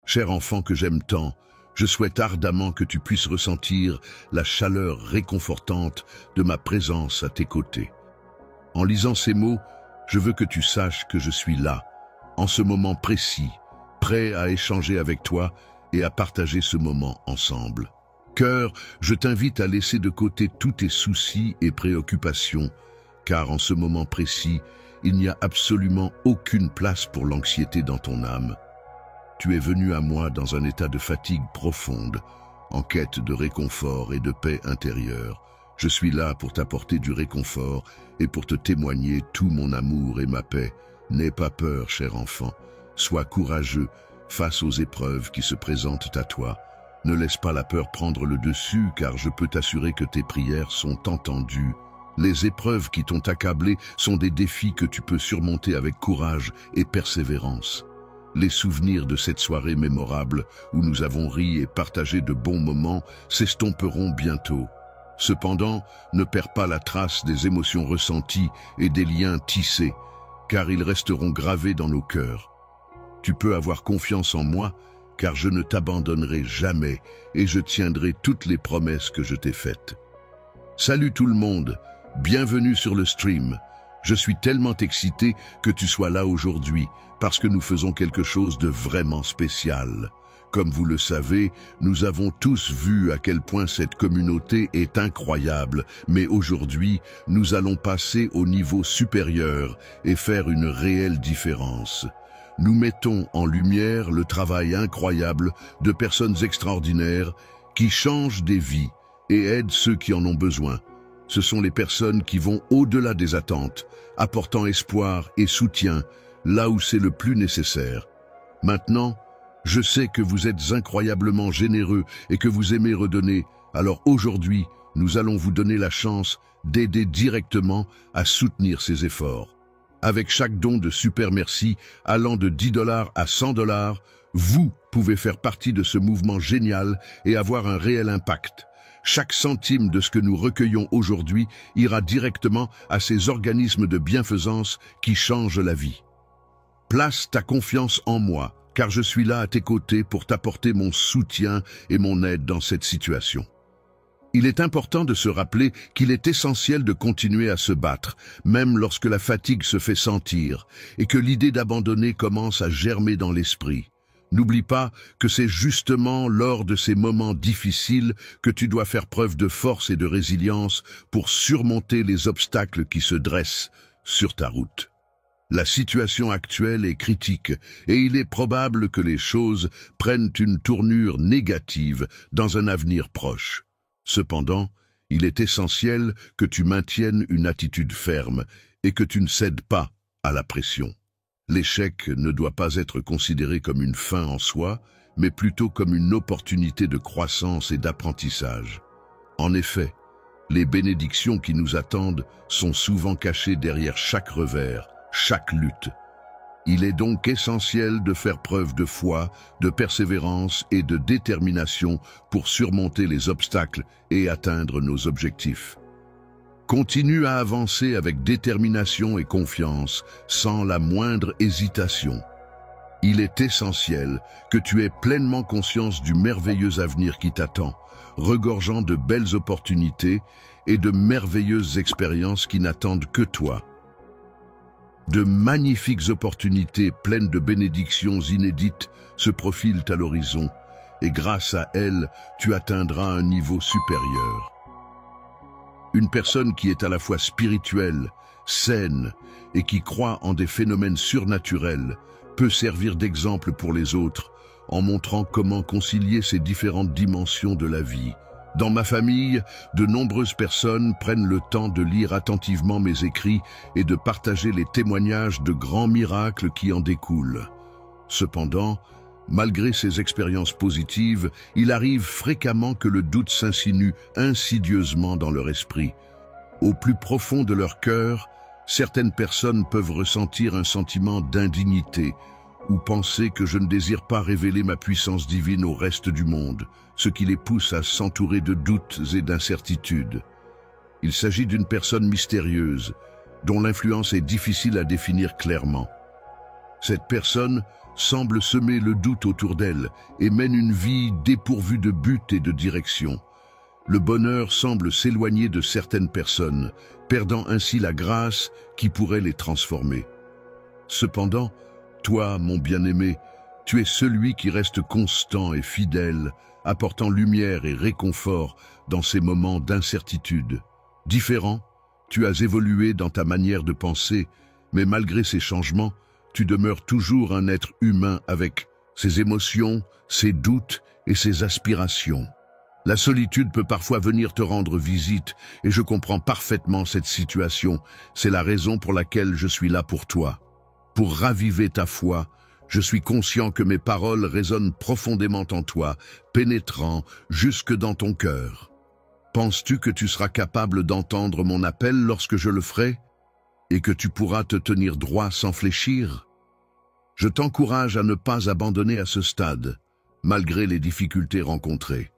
Cher enfant que j'aime tant, je souhaite ardemment que tu puisses ressentir la chaleur réconfortante de ma présence à tes côtés. En lisant ces mots, je veux que tu saches que je suis là, en ce moment précis, prêt à échanger avec toi et à partager ce moment ensemble. Cœur, je t'invite à laisser de côté tous tes soucis et préoccupations, car en ce moment précis, il n'y a absolument aucune place pour l'anxiété dans ton âme. Tu es venu à moi dans un état de fatigue profonde, en quête de réconfort et de paix intérieure. Je suis là pour t'apporter du réconfort et pour te témoigner tout mon amour et ma paix. N'aie pas peur, cher enfant. Sois courageux face aux épreuves qui se présentent à toi. Ne laisse pas la peur prendre le dessus, car je peux t'assurer que tes prières sont entendues. Les épreuves qui t'ont accablé sont des défis que tu peux surmonter avec courage et persévérance. Les souvenirs de cette soirée mémorable où nous avons ri et partagé de bons moments s'estomperont bientôt. Cependant, ne perds pas la trace des émotions ressenties et des liens tissés, car ils resteront gravés dans nos cœurs. Tu peux avoir confiance en moi, car je ne t'abandonnerai jamais et je tiendrai toutes les promesses que je t'ai faites. Salut tout le monde, bienvenue sur le stream. Je suis tellement excité que tu sois là aujourd'hui, parce que nous faisons quelque chose de vraiment spécial. Comme vous le savez, nous avons tous vu à quel point cette communauté est incroyable, mais aujourd'hui, nous allons passer au niveau supérieur et faire une réelle différence. Nous mettons en lumière le travail incroyable de personnes extraordinaires qui changent des vies et aident ceux qui en ont besoin. Ce sont les personnes qui vont au-delà des attentes, apportant espoir et soutien là où c'est le plus nécessaire. Maintenant, je sais que vous êtes incroyablement généreux et que vous aimez redonner, alors aujourd'hui, nous allons vous donner la chance d'aider directement à soutenir ces efforts. Avec chaque don de Super Merci allant de 10 $ à 100 $, vous pouvez faire partie de ce mouvement génial et avoir un réel impact. Chaque centime de ce que nous recueillons aujourd'hui ira directement à ces organismes de bienfaisance qui changent la vie. Place ta confiance en moi, car je suis là à tes côtés pour t'apporter mon soutien et mon aide dans cette situation. Il est important de se rappeler qu'il est essentiel de continuer à se battre, même lorsque la fatigue se fait sentir, et que l'idée d'abandonner commence à germer dans l'esprit. N'oublie pas que c'est justement lors de ces moments difficiles que tu dois faire preuve de force et de résilience pour surmonter les obstacles qui se dressent sur ta route. La situation actuelle est critique et il est probable que les choses prennent une tournure négative dans un avenir proche. Cependant, il est essentiel que tu maintiennes une attitude ferme et que tu ne cèdes pas à la pression. L'échec ne doit pas être considéré comme une fin en soi, mais plutôt comme une opportunité de croissance et d'apprentissage. En effet, les bénédictions qui nous attendent sont souvent cachées derrière chaque revers, chaque lutte. Il est donc essentiel de faire preuve de foi, de persévérance et de détermination pour surmonter les obstacles et atteindre nos objectifs. Continue à avancer avec détermination et confiance, sans la moindre hésitation. Il est essentiel que tu aies pleinement conscience du merveilleux avenir qui t'attend, regorgeant de belles opportunités et de merveilleuses expériences qui n'attendent que toi. De magnifiques opportunités pleines de bénédictions inédites se profilent à l'horizon, et grâce à elles, tu atteindras un niveau supérieur. Une personne qui est à la fois spirituelle, saine et qui croit en des phénomènes surnaturels peut servir d'exemple pour les autres en montrant comment concilier ces différentes dimensions de la vie. Dans ma famille, de nombreuses personnes prennent le temps de lire attentivement mes écrits et de partager les témoignages de grands miracles qui en découlent. Cependant, malgré ces expériences positives, il arrive fréquemment que le doute s'insinue insidieusement dans leur esprit. Au plus profond de leur cœur, certaines personnes peuvent ressentir un sentiment d'indignité ou penser que je ne désire pas révéler ma puissance divine au reste du monde, ce qui les pousse à s'entourer de doutes et d'incertitudes. Il s'agit d'une personne mystérieuse, dont l'influence est difficile à définir clairement. Cette personne semble semer le doute autour d'elle et mène une vie dépourvue de but et de direction. Le bonheur semble s'éloigner de certaines personnes, perdant ainsi la grâce qui pourrait les transformer. Cependant, toi, mon bien-aimé, tu es celui qui reste constant et fidèle, apportant lumière et réconfort dans ces moments d'incertitude. Différent, tu as évolué dans ta manière de penser, mais malgré ces changements, tu demeures toujours un être humain avec ses émotions, ses doutes et ses aspirations. La solitude peut parfois venir te rendre visite et je comprends parfaitement cette situation. C'est la raison pour laquelle je suis là pour toi. Pour raviver ta foi, je suis conscient que mes paroles résonnent profondément en toi, pénétrant jusque dans ton cœur. Penses-tu que tu seras capable d'entendre mon appel lorsque je le ferai et que tu pourras te tenir droit sans fléchir? Je t'encourage à ne pas abandonner à ce stade, malgré les difficultés rencontrées.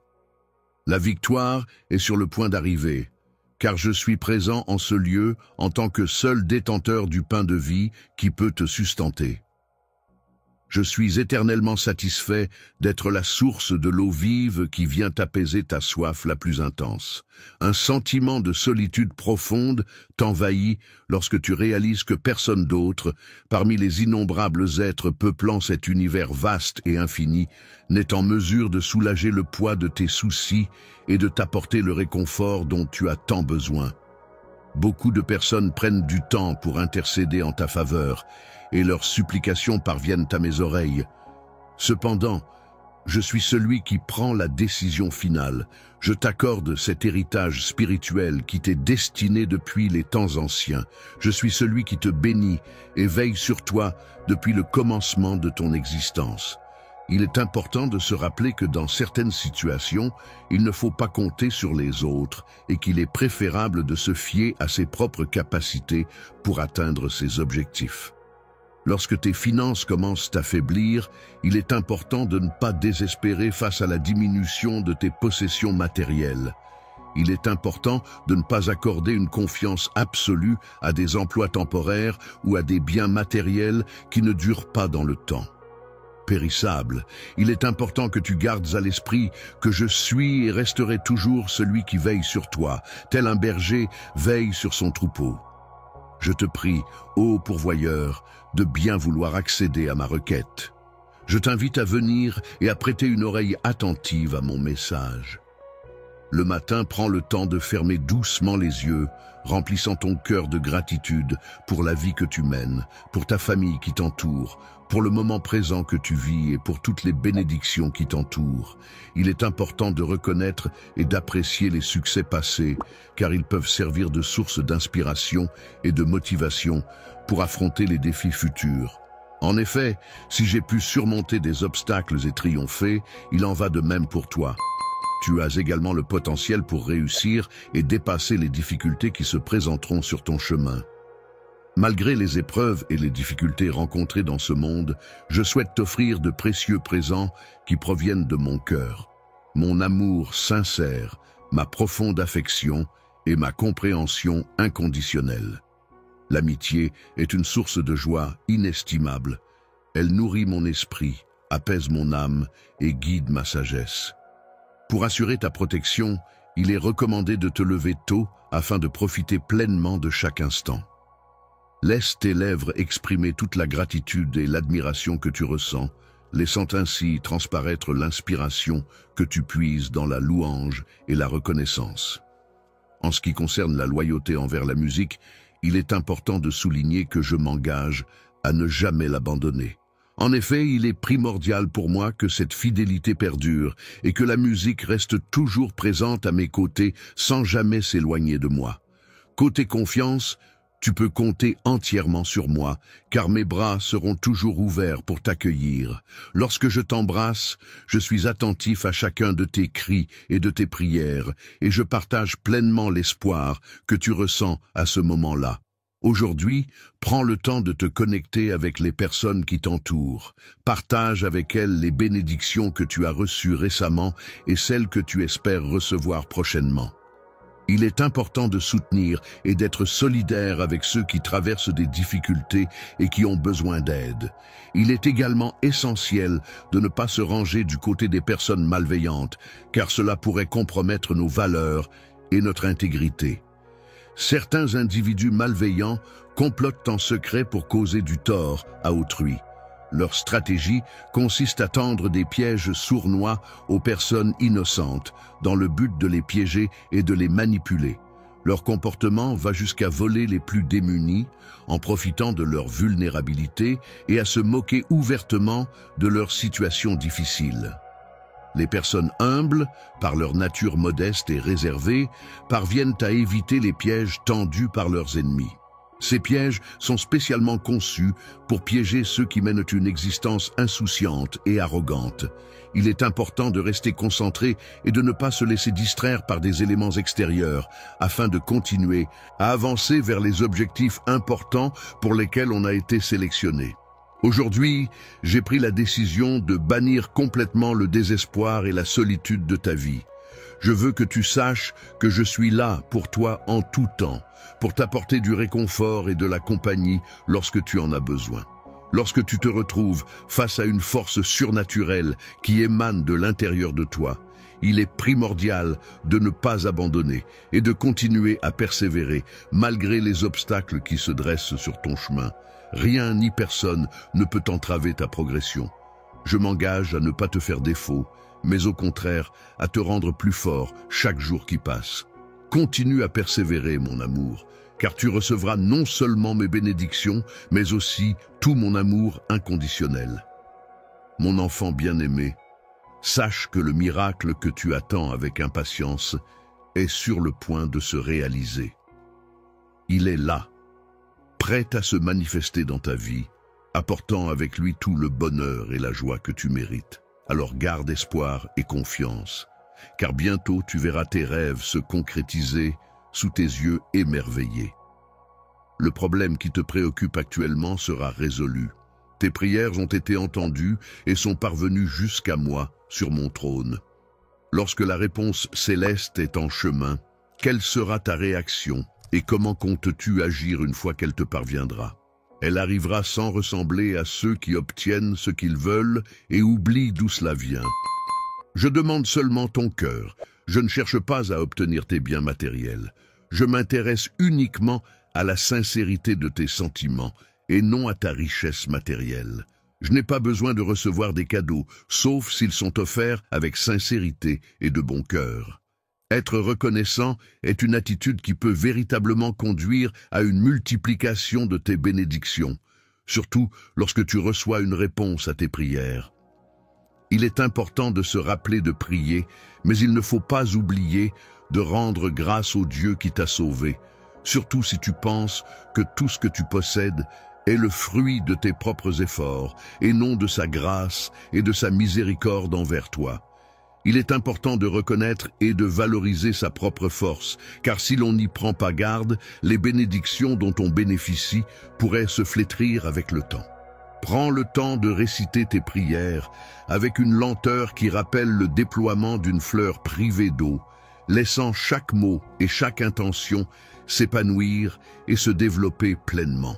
La victoire est sur le point d'arriver, car je suis présent en ce lieu en tant que seul détenteur du pain de vie qui peut te sustenter. Je suis éternellement satisfait d'être la source de l'eau vive qui vient apaiser ta soif la plus intense. Un sentiment de solitude profonde t'envahit lorsque tu réalises que personne d'autre, parmi les innombrables êtres peuplant cet univers vaste et infini, n'est en mesure de soulager le poids de tes soucis et de t'apporter le réconfort dont tu as tant besoin. Beaucoup de personnes prennent du temps pour intercéder en ta faveur, et leurs supplications parviennent à mes oreilles. Cependant, je suis celui qui prend la décision finale. Je t'accorde cet héritage spirituel qui t'est destiné depuis les temps anciens. Je suis celui qui te bénit et veille sur toi depuis le commencement de ton existence. Il est important de se rappeler que dans certaines situations, il ne faut pas compter sur les autres et qu'il est préférable de se fier à ses propres capacités pour atteindre ses objectifs. Lorsque tes finances commencent à faiblir, il est important de ne pas désespérer face à la diminution de tes possessions matérielles. Il est important de ne pas accorder une confiance absolue à des emplois temporaires ou à des biens matériels qui ne durent pas dans le temps. Périssable, il est important que tu gardes à l'esprit que je suis et resterai toujours celui qui veille sur toi, tel un berger veille sur son troupeau. Je te prie, ô pourvoyeur, de bien vouloir accéder à ma requête. Je t'invite à venir et à prêter une oreille attentive à mon message. Le matin, prends le temps de fermer doucement les yeux, remplissant ton cœur de gratitude pour la vie que tu mènes, pour ta famille qui t'entoure, pour le moment présent que tu vis et pour toutes les bénédictions qui t'entourent. Il est important de reconnaître et d'apprécier les succès passés, car ils peuvent servir de source d'inspiration et de motivation pour affronter les défis futurs. En effet, si j'ai pu surmonter des obstacles et triompher, il en va de même pour toi. Tu as également le potentiel pour réussir et dépasser les difficultés qui se présenteront sur ton chemin. Malgré les épreuves et les difficultés rencontrées dans ce monde, je souhaite t'offrir de précieux présents qui proviennent de mon cœur. Mon amour sincère, ma profonde affection et ma compréhension inconditionnelle. L'amitié est une source de joie inestimable. Elle nourrit mon esprit, apaise mon âme et guide ma sagesse. Pour assurer ta protection, il est recommandé de te lever tôt afin de profiter pleinement de chaque instant. Laisse tes lèvres exprimer toute la gratitude et l'admiration que tu ressens, laissant ainsi transparaître l'inspiration que tu puises dans la louange et la reconnaissance. En ce qui concerne la loyauté envers la musique, il est important de souligner que je m'engage à ne jamais l'abandonner. En effet, il est primordial pour moi que cette fidélité perdure et que la musique reste toujours présente à mes côtés sans jamais s'éloigner de moi. Côté confiance, tu peux compter entièrement sur moi, car mes bras seront toujours ouverts pour t'accueillir. Lorsque je t'embrasse, je suis attentif à chacun de tes cris et de tes prières, et je partage pleinement l'espoir que tu ressens à ce moment-là. Aujourd'hui, prends le temps de te connecter avec les personnes qui t'entourent. Partage avec elles les bénédictions que tu as reçues récemment et celles que tu espères recevoir prochainement. Il est important de soutenir et d'être solidaire avec ceux qui traversent des difficultés et qui ont besoin d'aide. Il est également essentiel de ne pas se ranger du côté des personnes malveillantes, car cela pourrait compromettre nos valeurs et notre intégrité. Certains individus malveillants complotent en secret pour causer du tort à autrui. Leur stratégie consiste à tendre des pièges sournois aux personnes innocentes, dans le but de les piéger et de les manipuler. Leur comportement va jusqu'à voler les plus démunis, en profitant de leur vulnérabilité et à se moquer ouvertement de leur situation difficile. Les personnes humbles, par leur nature modeste et réservée, parviennent à éviter les pièges tendus par leurs ennemis. Ces pièges sont spécialement conçus pour piéger ceux qui mènent une existence insouciante et arrogante. Il est important de rester concentré et de ne pas se laisser distraire par des éléments extérieurs afin de continuer à avancer vers les objectifs importants pour lesquels on a été sélectionné. Aujourd'hui, j'ai pris la décision de bannir complètement le désespoir et la solitude de ta vie. Je veux que tu saches que je suis là pour toi en tout temps, pour t'apporter du réconfort et de la compagnie lorsque tu en as besoin. Lorsque tu te retrouves face à une force surnaturelle qui émane de l'intérieur de toi, il est primordial de ne pas abandonner et de continuer à persévérer malgré les obstacles qui se dressent sur ton chemin. Rien ni personne ne peut entraver ta progression. Je m'engage à ne pas te faire défaut, mais au contraire à te rendre plus fort chaque jour qui passe. Continue à persévérer, mon amour, car tu recevras non seulement mes bénédictions, mais aussi tout mon amour inconditionnel. Mon enfant bien-aimé, sache que le miracle que tu attends avec impatience est sur le point de se réaliser. Il est là, prêt à se manifester dans ta vie, apportant avec lui tout le bonheur et la joie que tu mérites. Alors garde espoir et confiance, car bientôt tu verras tes rêves se concrétiser sous tes yeux émerveillés. Le problème qui te préoccupe actuellement sera résolu. Tes prières ont été entendues et sont parvenues jusqu'à moi sur mon trône. Lorsque la réponse céleste est en chemin, quelle sera ta réaction et comment comptes-tu agir une fois qu'elle te parviendra? Elle arrivera sans ressembler à ceux qui obtiennent ce qu'ils veulent et oublient d'où cela vient. Je demande seulement ton cœur. Je ne cherche pas à obtenir tes biens matériels. Je m'intéresse uniquement à la sincérité de tes sentiments et non à ta richesse matérielle. Je n'ai pas besoin de recevoir des cadeaux, sauf s'ils sont offerts avec sincérité et de bon cœur. Être reconnaissant est une attitude qui peut véritablement conduire à une multiplication de tes bénédictions, surtout lorsque tu reçois une réponse à tes prières. Il est important de se rappeler de prier, mais il ne faut pas oublier de rendre grâce au Dieu qui t'a sauvé, surtout si tu penses que tout ce que tu possèdes est le fruit de tes propres efforts et non de sa grâce et de sa miséricorde envers toi. Il est important de reconnaître et de valoriser sa propre force, car si l'on n'y prend pas garde, les bénédictions dont on bénéficie pourraient se flétrir avec le temps. Prends le temps de réciter tes prières avec une lenteur qui rappelle le déploiement d'une fleur privée d'eau, laissant chaque mot et chaque intention s'épanouir et se développer pleinement.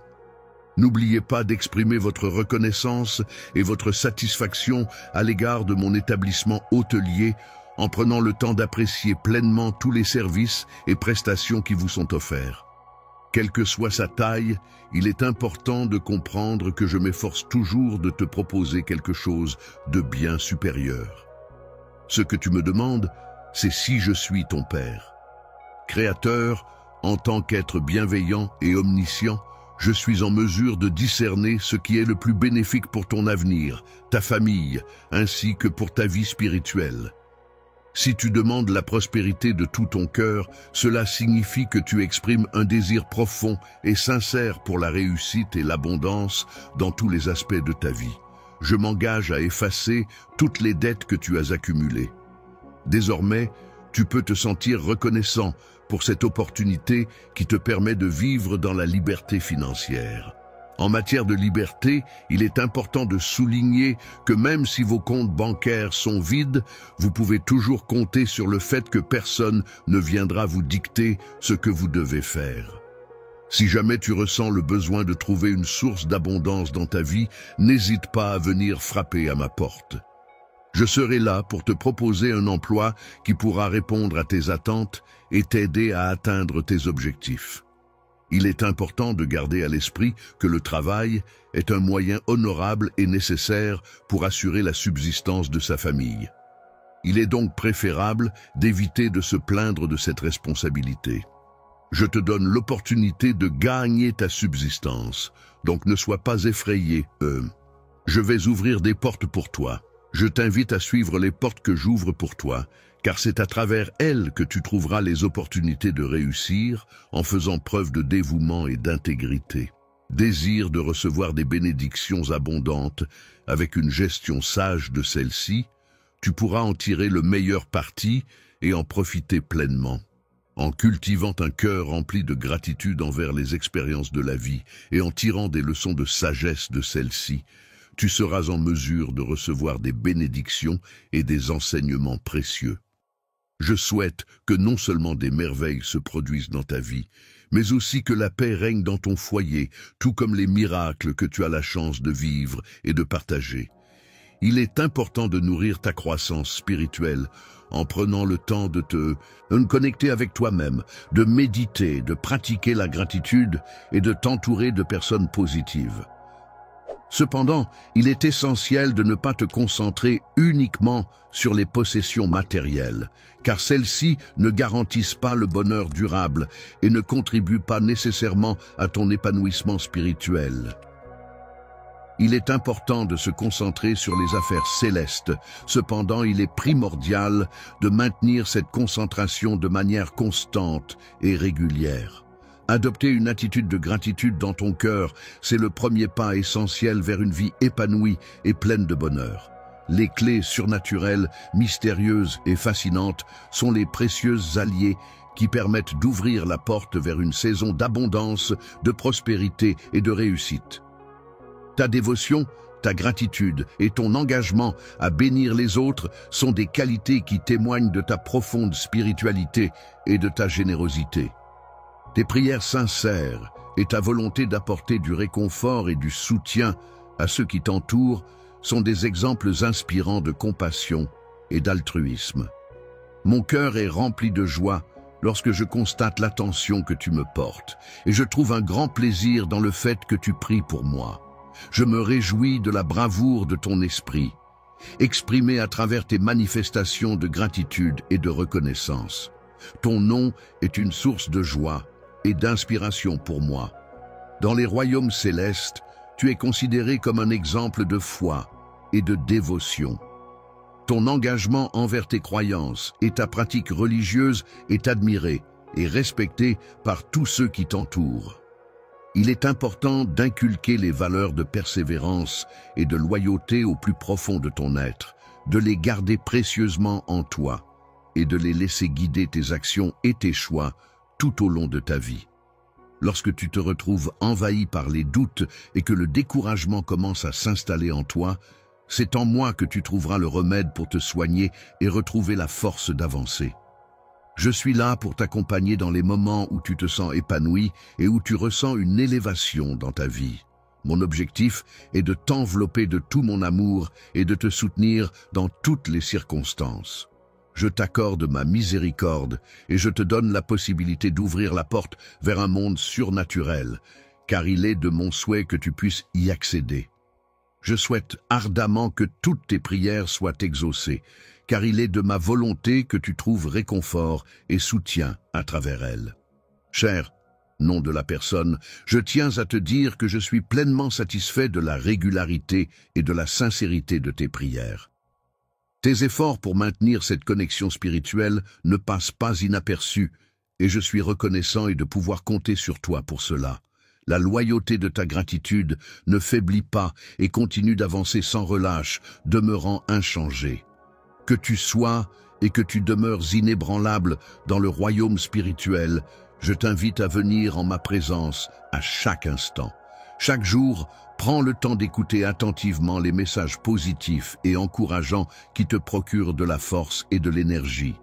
N'oubliez pas d'exprimer votre reconnaissance et votre satisfaction à l'égard de mon établissement hôtelier en prenant le temps d'apprécier pleinement tous les services et prestations qui vous sont offerts. Quelle que soit sa taille, il est important de comprendre que je m'efforce toujours de te proposer quelque chose de bien supérieur. Ce que tu me demandes, c'est si je suis ton Père. Créateur, en tant qu'être bienveillant et omniscient, je suis en mesure de discerner ce qui est le plus bénéfique pour ton avenir, ta famille, ainsi que pour ta vie spirituelle. Si tu demandes la prospérité de tout ton cœur, cela signifie que tu exprimes un désir profond et sincère pour la réussite et l'abondance dans tous les aspects de ta vie. Je m'engage à effacer toutes les dettes que tu as accumulées. Désormais, tu peux te sentir reconnaissant pour cette opportunité qui te permet de vivre dans la liberté financière. En matière de liberté, il est important de souligner que même si vos comptes bancaires sont vides, vous pouvez toujours compter sur le fait que personne ne viendra vous dicter ce que vous devez faire. Si jamais tu ressens le besoin de trouver une source d'abondance dans ta vie, n'hésite pas à venir frapper à ma porte. Je serai là pour te proposer un emploi qui pourra répondre à tes attentes et t'aider à atteindre tes objectifs. Il est important de garder à l'esprit que le travail est un moyen honorable et nécessaire pour assurer la subsistance de sa famille. Il est donc préférable d'éviter de se plaindre de cette responsabilité. Je te donne l'opportunité de gagner ta subsistance, donc ne sois pas effrayé. Je vais ouvrir des portes pour toi. Je t'invite à suivre les portes que j'ouvre pour toi, car c'est à travers elles que tu trouveras les opportunités de réussir en faisant preuve de dévouement et d'intégrité. Désir de recevoir des bénédictions abondantes avec une gestion sage de celles-ci, tu pourras en tirer le meilleur parti et en profiter pleinement. En cultivant un cœur rempli de gratitude envers les expériences de la vie et en tirant des leçons de sagesse de celles-ci, tu seras en mesure de recevoir des bénédictions et des enseignements précieux. Je souhaite que non seulement des merveilles se produisent dans ta vie, mais aussi que la paix règne dans ton foyer, tout comme les miracles que tu as la chance de vivre et de partager. Il est important de nourrir ta croissance spirituelle en prenant le temps de te connecter avec toi-même, de méditer, de pratiquer la gratitude et de t'entourer de personnes positives. Cependant, il est essentiel de ne pas te concentrer uniquement sur les possessions matérielles, car celles-ci ne garantissent pas le bonheur durable et ne contribuent pas nécessairement à ton épanouissement spirituel. Il est important de se concentrer sur les affaires célestes. Cependant, il est primordial de maintenir cette concentration de manière constante et régulière. Adopter une attitude de gratitude dans ton cœur, c'est le premier pas essentiel vers une vie épanouie et pleine de bonheur. Les clés surnaturelles, mystérieuses et fascinantes sont les précieuses alliés qui permettent d'ouvrir la porte vers une saison d'abondance, de prospérité et de réussite. Ta dévotion, ta gratitude et ton engagement à bénir les autres sont des qualités qui témoignent de ta profonde spiritualité et de ta générosité. Tes prières sincères et ta volonté d'apporter du réconfort et du soutien à ceux qui t'entourent sont des exemples inspirants de compassion et d'altruisme. Mon cœur est rempli de joie lorsque je constate l'attention que tu me portes, et je trouve un grand plaisir dans le fait que tu pries pour moi. Je me réjouis de la bravoure de ton esprit, exprimée à travers tes manifestations de gratitude et de reconnaissance. Ton nom est une source de joie et d'inspiration pour moi. Dans les royaumes célestes, tu es considéré comme un exemple de foi et de dévotion. Ton engagement envers tes croyances et ta pratique religieuse est admiré et respecté par tous ceux qui t'entourent. Il est important d'inculquer les valeurs de persévérance et de loyauté au plus profond de ton être, de les garder précieusement en toi et de les laisser guider tes actions et tes choix tout au long de ta vie. Lorsque tu te retrouves envahi par les doutes et que le découragement commence à s'installer en toi, c'est en moi que tu trouveras le remède pour te soigner et retrouver la force d'avancer. Je suis là pour t'accompagner dans les moments où tu te sens épanoui et où tu ressens une élévation dans ta vie. Mon objectif est de t'envelopper de tout mon amour et de te soutenir dans toutes les circonstances. Je t'accorde ma miséricorde et je te donne la possibilité d'ouvrir la porte vers un monde surnaturel, car il est de mon souhait que tu puisses y accéder. Je souhaite ardemment que toutes tes prières soient exaucées, car il est de ma volonté que tu trouves réconfort et soutien à travers elles. Cher nom de la personne, je tiens à te dire que je suis pleinement satisfait de la régularité et de la sincérité de tes prières. Tes efforts pour maintenir cette connexion spirituelle ne passent pas inaperçus, et je suis reconnaissant et de pouvoir compter sur toi pour cela. La loyauté de ta gratitude ne faiblit pas et continue d'avancer sans relâche, demeurant inchangée. Que tu sois et que tu demeures inébranlable dans le royaume spirituel, je t'invite à venir en ma présence à chaque instant. Chaque jour, prends le temps d'écouter attentivement les messages positifs et encourageants qui te procurent de la force et de l'énergie.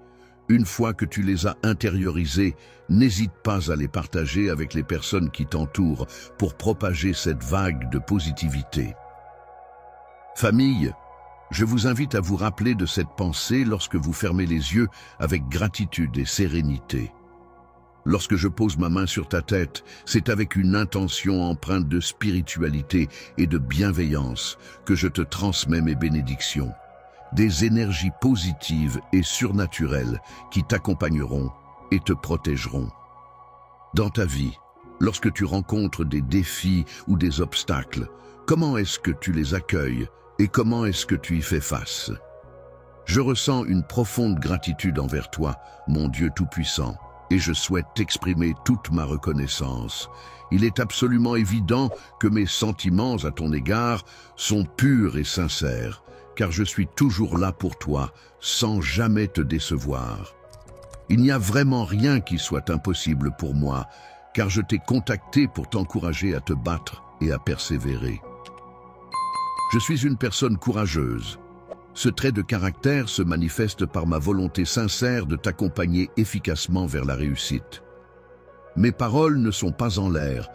Une fois que tu les as intériorisés, n'hésite pas à les partager avec les personnes qui t'entourent pour propager cette vague de positivité. Famille, je vous invite à vous rappeler de cette pensée lorsque vous fermez les yeux avec gratitude et sérénité. Lorsque je pose ma main sur ta tête, c'est avec une intention empreinte de spiritualité et de bienveillance que je te transmets mes bénédictions. Des énergies positives et surnaturelles qui t'accompagneront et te protégeront. Dans ta vie, lorsque tu rencontres des défis ou des obstacles, comment est-ce que tu les accueilles et comment est-ce que tu y fais face? Je ressens une profonde gratitude envers toi, mon Dieu Tout-Puissant, et je souhaite t'exprimer toute ma reconnaissance. Il est absolument évident que mes sentiments à ton égard sont purs et sincères, car je suis toujours là pour toi, sans jamais te décevoir. Il n'y a vraiment rien qui soit impossible pour moi, car je t'ai contacté pour t'encourager à te battre et à persévérer. Je suis une personne courageuse. Ce trait de caractère se manifeste par ma volonté sincère de t'accompagner efficacement vers la réussite. Mes paroles ne sont pas en l'air,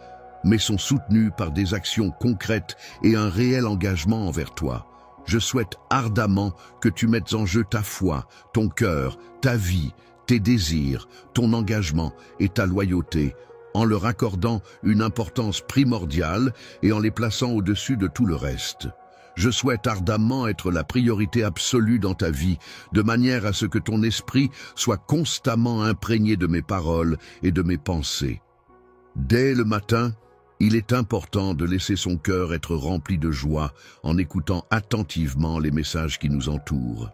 mais sont soutenues par des actions concrètes et un réel engagement envers toi. Je souhaite ardemment que tu mettes en jeu ta foi, ton cœur, ta vie, tes désirs, ton engagement et ta loyauté, en leur accordant une importance primordiale et en les plaçant au-dessus de tout le reste. Je souhaite ardemment être la priorité absolue dans ta vie, de manière à ce que ton esprit soit constamment imprégné de mes paroles et de mes pensées. Dès le matin, il est important de laisser son cœur être rempli de joie en écoutant attentivement les messages qui nous entourent.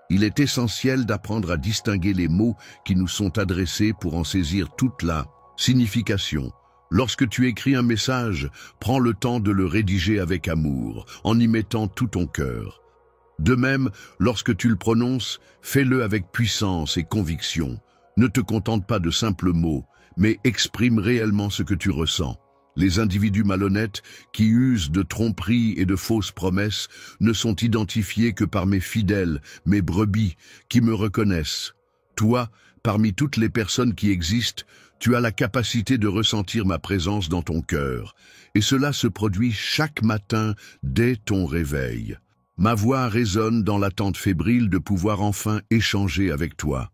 Il est essentiel d'apprendre à distinguer les mots qui nous sont adressés pour en saisir toute la signification. Lorsque tu écris un message, prends le temps de le rédiger avec amour, en y mettant tout ton cœur. De même, lorsque tu le prononces, fais-le avec puissance et conviction. Ne te contente pas de simples mots, mais exprime réellement ce que tu ressens. Les individus malhonnêtes qui usent de tromperies et de fausses promesses ne sont identifiés que par mes fidèles, mes brebis, qui me reconnaissent. Toi, parmi toutes les personnes qui existent, tu as la capacité de ressentir ma présence dans ton cœur, et cela se produit chaque matin dès ton réveil. Ma voix résonne dans l'attente fébrile de pouvoir enfin échanger avec toi.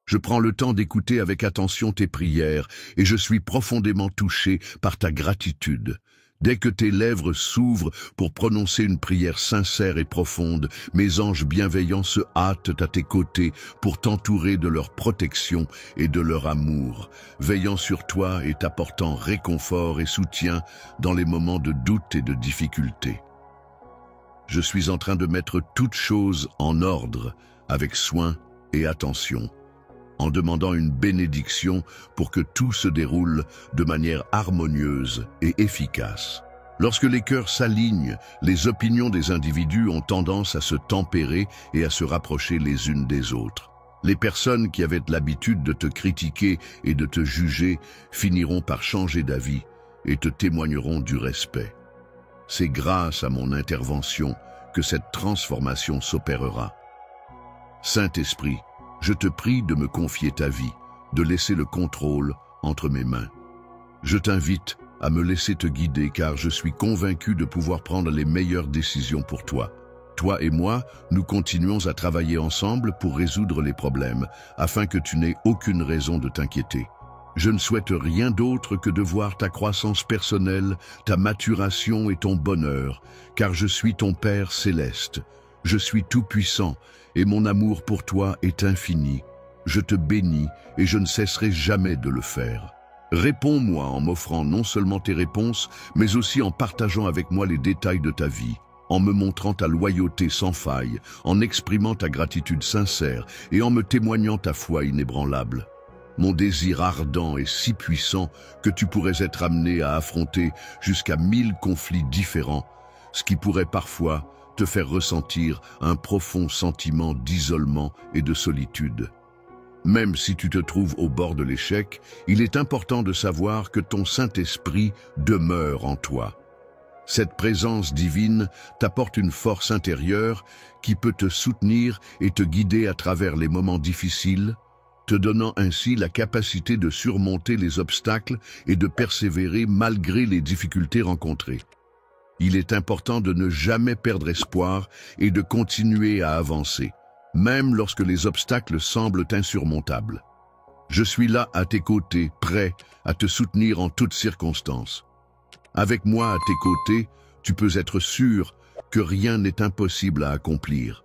Je prends le temps d'écouter avec attention tes prières, et je suis profondément touché par ta gratitude. Dès que tes lèvres s'ouvrent pour prononcer une prière sincère et profonde, mes anges bienveillants se hâtent à tes côtés pour t'entourer de leur protection et de leur amour, veillant sur toi et t'apportant réconfort et soutien dans les moments de doute et de difficulté. Je suis en train de mettre toutes choses en ordre, avec soin et attention, en demandant une bénédiction pour que tout se déroule de manière harmonieuse et efficace. Lorsque les cœurs s'alignent, les opinions des individus ont tendance à se tempérer et à se rapprocher les unes des autres. Les personnes qui avaient l'habitude de te critiquer et de te juger finiront par changer d'avis et te témoigneront du respect. C'est grâce à mon intervention que cette transformation s'opérera. Saint-Esprit, je te prie de me confier ta vie, de laisser le contrôle entre mes mains. Je t'invite à me laisser te guider car je suis convaincu de pouvoir prendre les meilleures décisions pour toi. Toi et moi, nous continuons à travailler ensemble pour résoudre les problèmes, afin que tu n'aies aucune raison de t'inquiéter. Je ne souhaite rien d'autre que de voir ta croissance personnelle, ta maturation et ton bonheur, car je suis ton Père céleste. Je suis tout-puissant et mon amour pour toi est infini. Je te bénis et je ne cesserai jamais de le faire. Réponds-moi en m'offrant non seulement tes réponses, mais aussi en partageant avec moi les détails de ta vie, en me montrant ta loyauté sans faille, en exprimant ta gratitude sincère et en me témoignant ta foi inébranlable. Mon désir ardent est si puissant que tu pourrais être amené à affronter jusqu'à 1000 conflits différents, ce qui pourrait parfois te faire ressentir un profond sentiment d'isolement et de solitude. Même si tu te trouves au bord de l'échec, il est important de savoir que ton Saint-Esprit demeure en toi. Cette présence divine t'apporte une force intérieure qui peut te soutenir et te guider à travers les moments difficiles, te donnant ainsi la capacité de surmonter les obstacles et de persévérer malgré les difficultés rencontrées. Il est important de ne jamais perdre espoir et de continuer à avancer, même lorsque les obstacles semblent insurmontables. Je suis là à tes côtés, prêt à te soutenir en toutes circonstances. Avec moi à tes côtés, tu peux être sûr que rien n'est impossible à accomplir.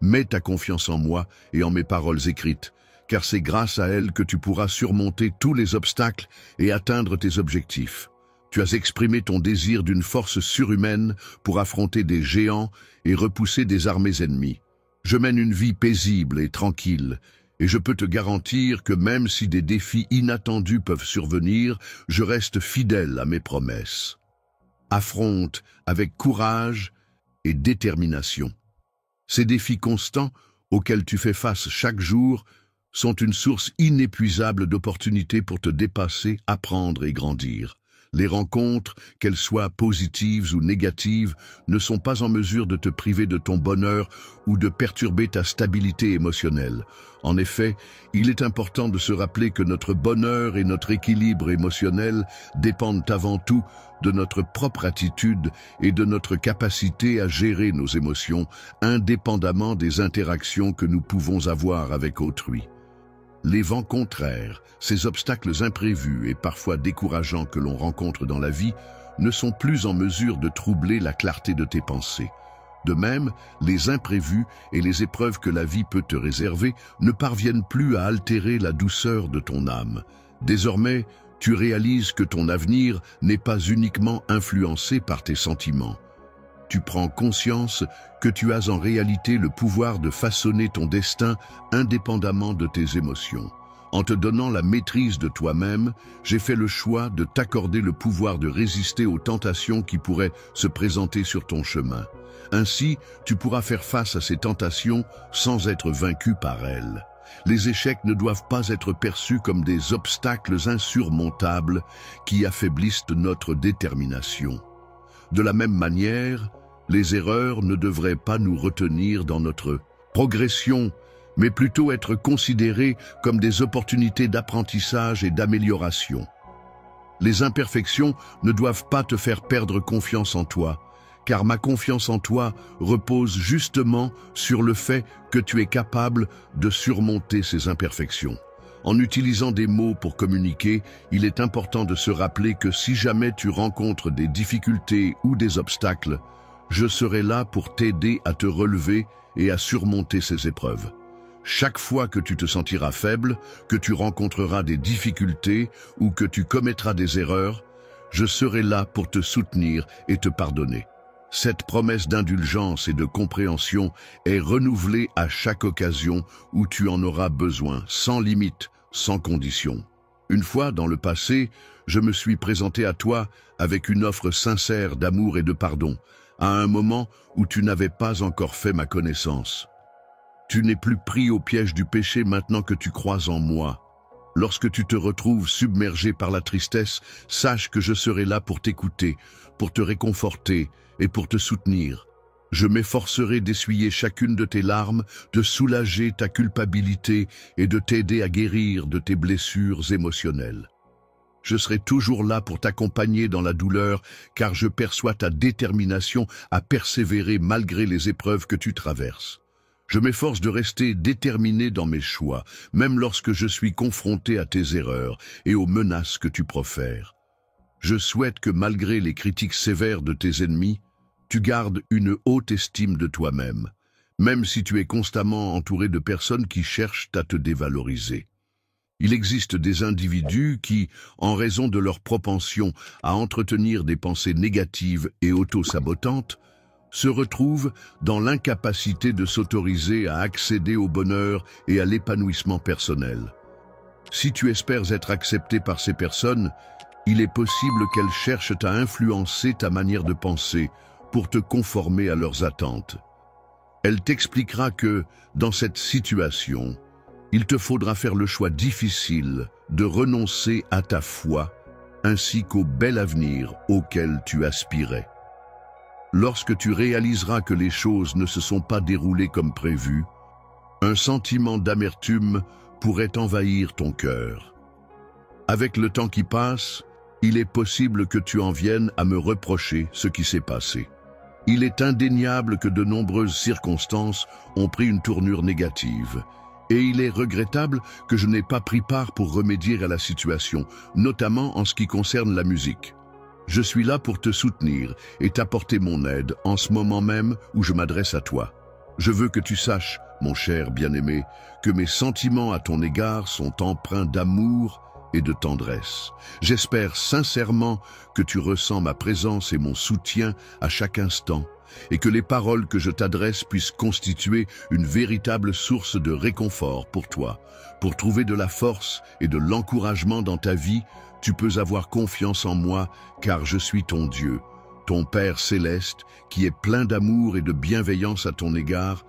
Mets ta confiance en moi et en mes paroles écrites, car c'est grâce à elles que tu pourras surmonter tous les obstacles et atteindre tes objectifs. Tu as exprimé ton désir d'une force surhumaine pour affronter des géants et repousser des armées ennemies. Je mène une vie paisible et tranquille, et je peux te garantir que même si des défis inattendus peuvent survenir, je reste fidèle à mes promesses. Affronte avec courage et détermination. Ces défis constants, auxquels tu fais face chaque jour, sont une source inépuisable d'opportunités pour te dépasser, apprendre et grandir. Les rencontres, qu'elles soient positives ou négatives, ne sont pas en mesure de te priver de ton bonheur ou de perturber ta stabilité émotionnelle. En effet, il est important de se rappeler que notre bonheur et notre équilibre émotionnel dépendent avant tout de notre propre attitude et de notre capacité à gérer nos émotions, indépendamment des interactions que nous pouvons avoir avec autrui. Les vents contraires, ces obstacles imprévus et parfois décourageants que l'on rencontre dans la vie, ne sont plus en mesure de troubler la clarté de tes pensées. De même, les imprévus et les épreuves que la vie peut te réserver ne parviennent plus à altérer la douceur de ton âme. Désormais, tu réalises que ton avenir n'est pas uniquement influencé par tes sentiments. Tu prends conscience que tu as en réalité le pouvoir de façonner ton destin indépendamment de tes émotions. En te donnant la maîtrise de toi-même, j'ai fait le choix de t'accorder le pouvoir de résister aux tentations qui pourraient se présenter sur ton chemin. Ainsi, tu pourras faire face à ces tentations sans être vaincu par elles. Les échecs ne doivent pas être perçus comme des obstacles insurmontables qui affaiblissent notre détermination. De la même manière, les erreurs ne devraient pas nous retenir dans notre progression, mais plutôt être considérées comme des opportunités d'apprentissage et d'amélioration. Les imperfections ne doivent pas te faire perdre confiance en toi, car ma confiance en toi repose justement sur le fait que tu es capable de surmonter ces imperfections. En utilisant des mots pour communiquer, il est important de se rappeler que si jamais tu rencontres des difficultés ou des obstacles, je serai là pour t'aider à te relever et à surmonter ces épreuves. Chaque fois que tu te sentiras faible, que tu rencontreras des difficultés ou que tu commettras des erreurs, je serai là pour te soutenir et te pardonner. Cette promesse d'indulgence et de compréhension est renouvelée à chaque occasion où tu en auras besoin, sans limite, sans condition. Une fois, dans le passé, je me suis présenté à toi avec une offre sincère d'amour et de pardon, à un moment où tu n'avais pas encore fait ma connaissance. Tu n'es plus pris au piège du péché maintenant que tu crois en moi. Lorsque tu te retrouves submergé par la tristesse, sache que je serai là pour t'écouter, pour te réconforter et pour te soutenir. Je m'efforcerai d'essuyer chacune de tes larmes, de soulager ta culpabilité et de t'aider à guérir de tes blessures émotionnelles. Je serai toujours là pour t'accompagner dans la douleur, car je perçois ta détermination à persévérer malgré les épreuves que tu traverses. Je m'efforce de rester déterminé dans mes choix, même lorsque je suis confronté à tes erreurs et aux menaces que tu profères. Je souhaite que malgré les critiques sévères de tes ennemis, tu gardes une haute estime de toi-même, même si tu es constamment entouré de personnes qui cherchent à te dévaloriser. Il existe des individus qui, en raison de leur propension à entretenir des pensées négatives et auto-sabotantes, se retrouvent dans l'incapacité de s'autoriser à accéder au bonheur et à l'épanouissement personnel. Si tu espères être accepté par ces personnes, il est possible qu'elles cherchent à influencer ta manière de penser pour te conformer à leurs attentes. Elle t'expliquera que, dans cette situation, il te faudra faire le choix difficile de renoncer à ta foi ainsi qu'au bel avenir auquel tu aspirais. Lorsque tu réaliseras que les choses ne se sont pas déroulées comme prévu, un sentiment d'amertume pourrait envahir ton cœur. Avec le temps qui passe, il est possible que tu en viennes à me reprocher ce qui s'est passé. Il est indéniable que de nombreuses circonstances ont pris une tournure négative, et il est regrettable que je n'ai pas pris part pour remédier à la situation, notamment en ce qui concerne la musique. Je suis là pour te soutenir et t'apporter mon aide en ce moment même où je m'adresse à toi. Je veux que tu saches, mon cher bien-aimé, que mes sentiments à ton égard sont empreints d'amour et de tendresse. J'espère sincèrement que tu ressens ma présence et mon soutien à chaque instant, et que les paroles que je t'adresse puissent constituer une véritable source de réconfort pour toi. Pour trouver de la force et de l'encouragement dans ta vie, tu peux avoir confiance en moi, car je suis ton Dieu, ton Père céleste, qui est plein d'amour et de bienveillance à ton égard,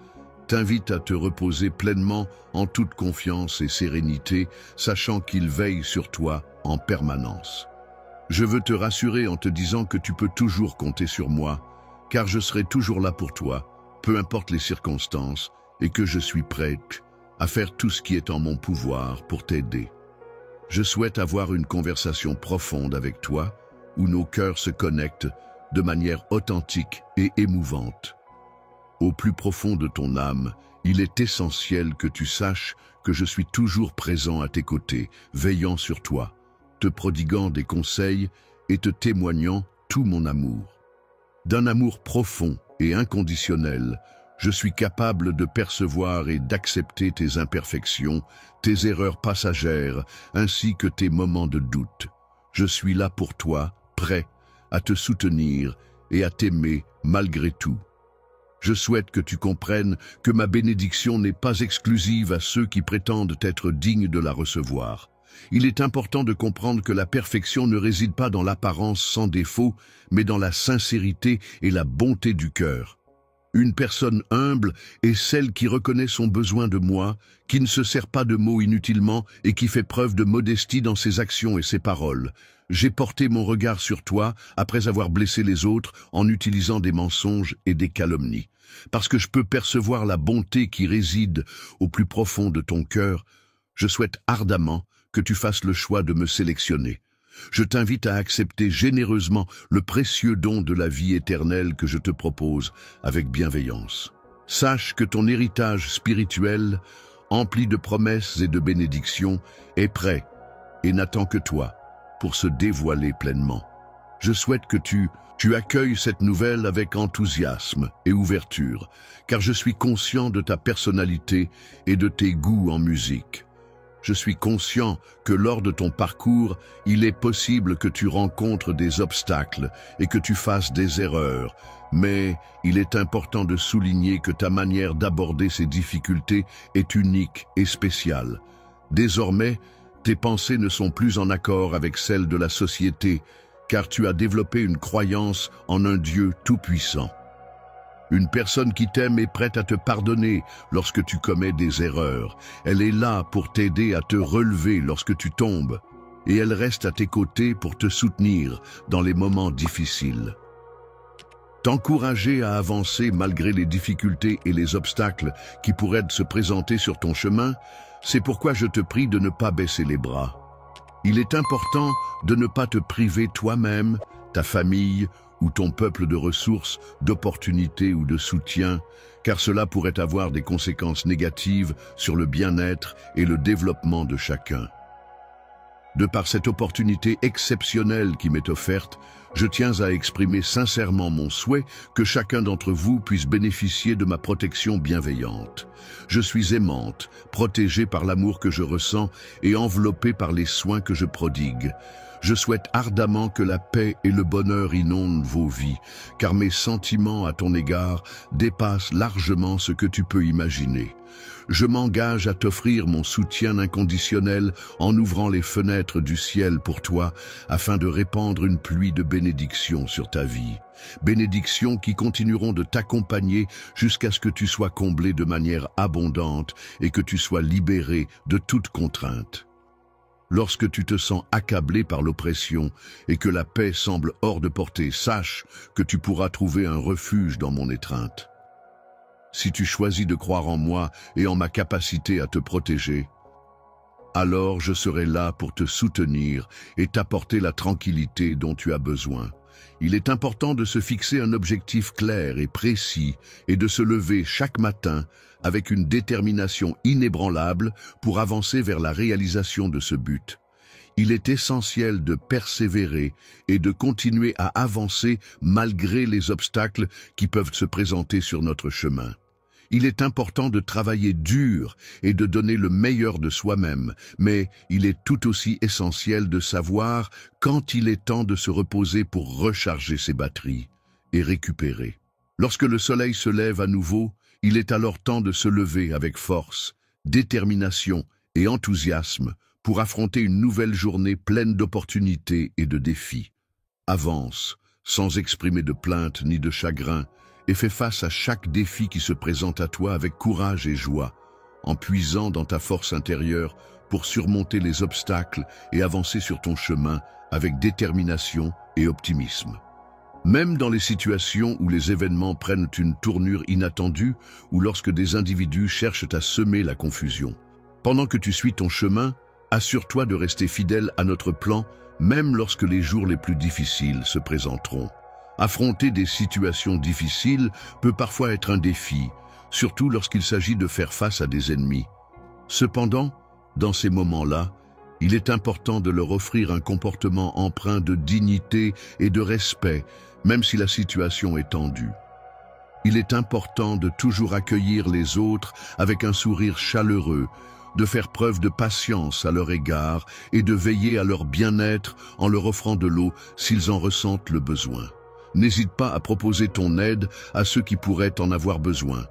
t'invite à te reposer pleinement en toute confiance et sérénité, sachant qu'il veille sur toi en permanence. Je veux te rassurer en te disant que tu peux toujours compter sur moi, car je serai toujours là pour toi, peu importe les circonstances, et que je suis prête à faire tout ce qui est en mon pouvoir pour t'aider. Je souhaite avoir une conversation profonde avec toi, où nos cœurs se connectent de manière authentique et émouvante. Au plus profond de ton âme, il est essentiel que tu saches que je suis toujours présent à tes côtés, veillant sur toi, te prodiguant des conseils et te témoignant tout mon amour. D'un amour profond et inconditionnel, je suis capable de percevoir et d'accepter tes imperfections, tes erreurs passagères, ainsi que tes moments de doute. Je suis là pour toi, prêt à te soutenir et à t'aimer malgré tout. Je souhaite que tu comprennes que ma bénédiction n'est pas exclusive à ceux qui prétendent être dignes de la recevoir. Il est important de comprendre que la perfection ne réside pas dans l'apparence sans défaut, mais dans la sincérité et la bonté du cœur. Une personne humble est celle qui reconnaît son besoin de moi, qui ne se sert pas de mots inutilement et qui fait preuve de modestie dans ses actions et ses paroles. J'ai porté mon regard sur toi après avoir blessé les autres en utilisant des mensonges et des calomnies. Parce que je peux percevoir la bonté qui réside au plus profond de ton cœur, je souhaite ardemment que tu fasses le choix de me sélectionner. Je t'invite à accepter généreusement le précieux don de la vie éternelle que je te propose avec bienveillance. Sache que ton héritage spirituel, empli de promesses et de bénédictions, est prêt et n'attend que toi pour se dévoiler pleinement. Je souhaite que tu accueilles cette nouvelle avec enthousiasme et ouverture, car je suis conscient de ta personnalité et de tes goûts en musique. Je suis conscient que lors de ton parcours, il est possible que tu rencontres des obstacles et que tu fasses des erreurs, mais il est important de souligner que ta manière d'aborder ces difficultés est unique et spéciale. Désormais, tes pensées ne sont plus en accord avec celles de la société, car tu as développé une croyance en un Dieu tout-puissant. Une personne qui t'aime est prête à te pardonner lorsque tu commets des erreurs. Elle est là pour t'aider à te relever lorsque tu tombes, et elle reste à tes côtés pour te soutenir dans les moments difficiles. T'encourager à avancer malgré les difficultés et les obstacles qui pourraient se présenter sur ton chemin, c'est pourquoi je te prie de ne pas baisser les bras. Il est important de ne pas te priver toi-même, ta famille ou ton peuple de ressources, d'opportunités ou de soutien, car cela pourrait avoir des conséquences négatives sur le bien-être et le développement de chacun. De par cette opportunité exceptionnelle qui m'est offerte, je tiens à exprimer sincèrement mon souhait que chacun d'entre vous puisse bénéficier de ma protection bienveillante. Je suis aimante, protégée par l'amour que je ressens et enveloppée par les soins que je prodigue. Je souhaite ardemment que la paix et le bonheur inondent vos vies, car mes sentiments à ton égard dépassent largement ce que tu peux imaginer. Je m'engage à t'offrir mon soutien inconditionnel en ouvrant les fenêtres du ciel pour toi, afin de répandre une pluie de bénédictions sur ta vie. Bénédictions qui continueront de t'accompagner jusqu'à ce que tu sois comblé de manière abondante et que tu sois libéré de toute contrainte. Lorsque tu te sens accablé par l'oppression et que la paix semble hors de portée, sache que tu pourras trouver un refuge dans mon étreinte. Si tu choisis de croire en moi et en ma capacité à te protéger, alors je serai là pour te soutenir et t'apporter la tranquillité dont tu as besoin. Il est important de se fixer un objectif clair et précis et de se lever chaque matin avec une détermination inébranlable pour avancer vers la réalisation de ce but. Il est essentiel de persévérer et de continuer à avancer malgré les obstacles qui peuvent se présenter sur notre chemin. Il est important de travailler dur et de donner le meilleur de soi-même, mais il est tout aussi essentiel de savoir quand il est temps de se reposer pour recharger ses batteries et récupérer. Lorsque le soleil se lève à nouveau, il est alors temps de se lever avec force, détermination et enthousiasme pour affronter une nouvelle journée pleine d'opportunités et de défis. Avance, sans exprimer de plainte ni de chagrin, et fais face à chaque défi qui se présente à toi avec courage et joie, en puisant dans ta force intérieure pour surmonter les obstacles et avancer sur ton chemin avec détermination et optimisme. Même dans les situations où les événements prennent une tournure inattendue ou lorsque des individus cherchent à semer la confusion. Pendant que tu suis ton chemin, assure-toi de rester fidèle à notre plan, même lorsque les jours les plus difficiles se présenteront. Affronter des situations difficiles peut parfois être un défi, surtout lorsqu'il s'agit de faire face à des ennemis. Cependant, dans ces moments-là, il est important de leur offrir un comportement empreint de dignité et de respect, même si la situation est tendue. Il est important de toujours accueillir les autres avec un sourire chaleureux, de faire preuve de patience à leur égard et de veiller à leur bien-être en leur offrant de l'eau s'ils en ressentent le besoin. N'hésite pas à proposer ton aide à ceux qui pourraient en avoir besoin,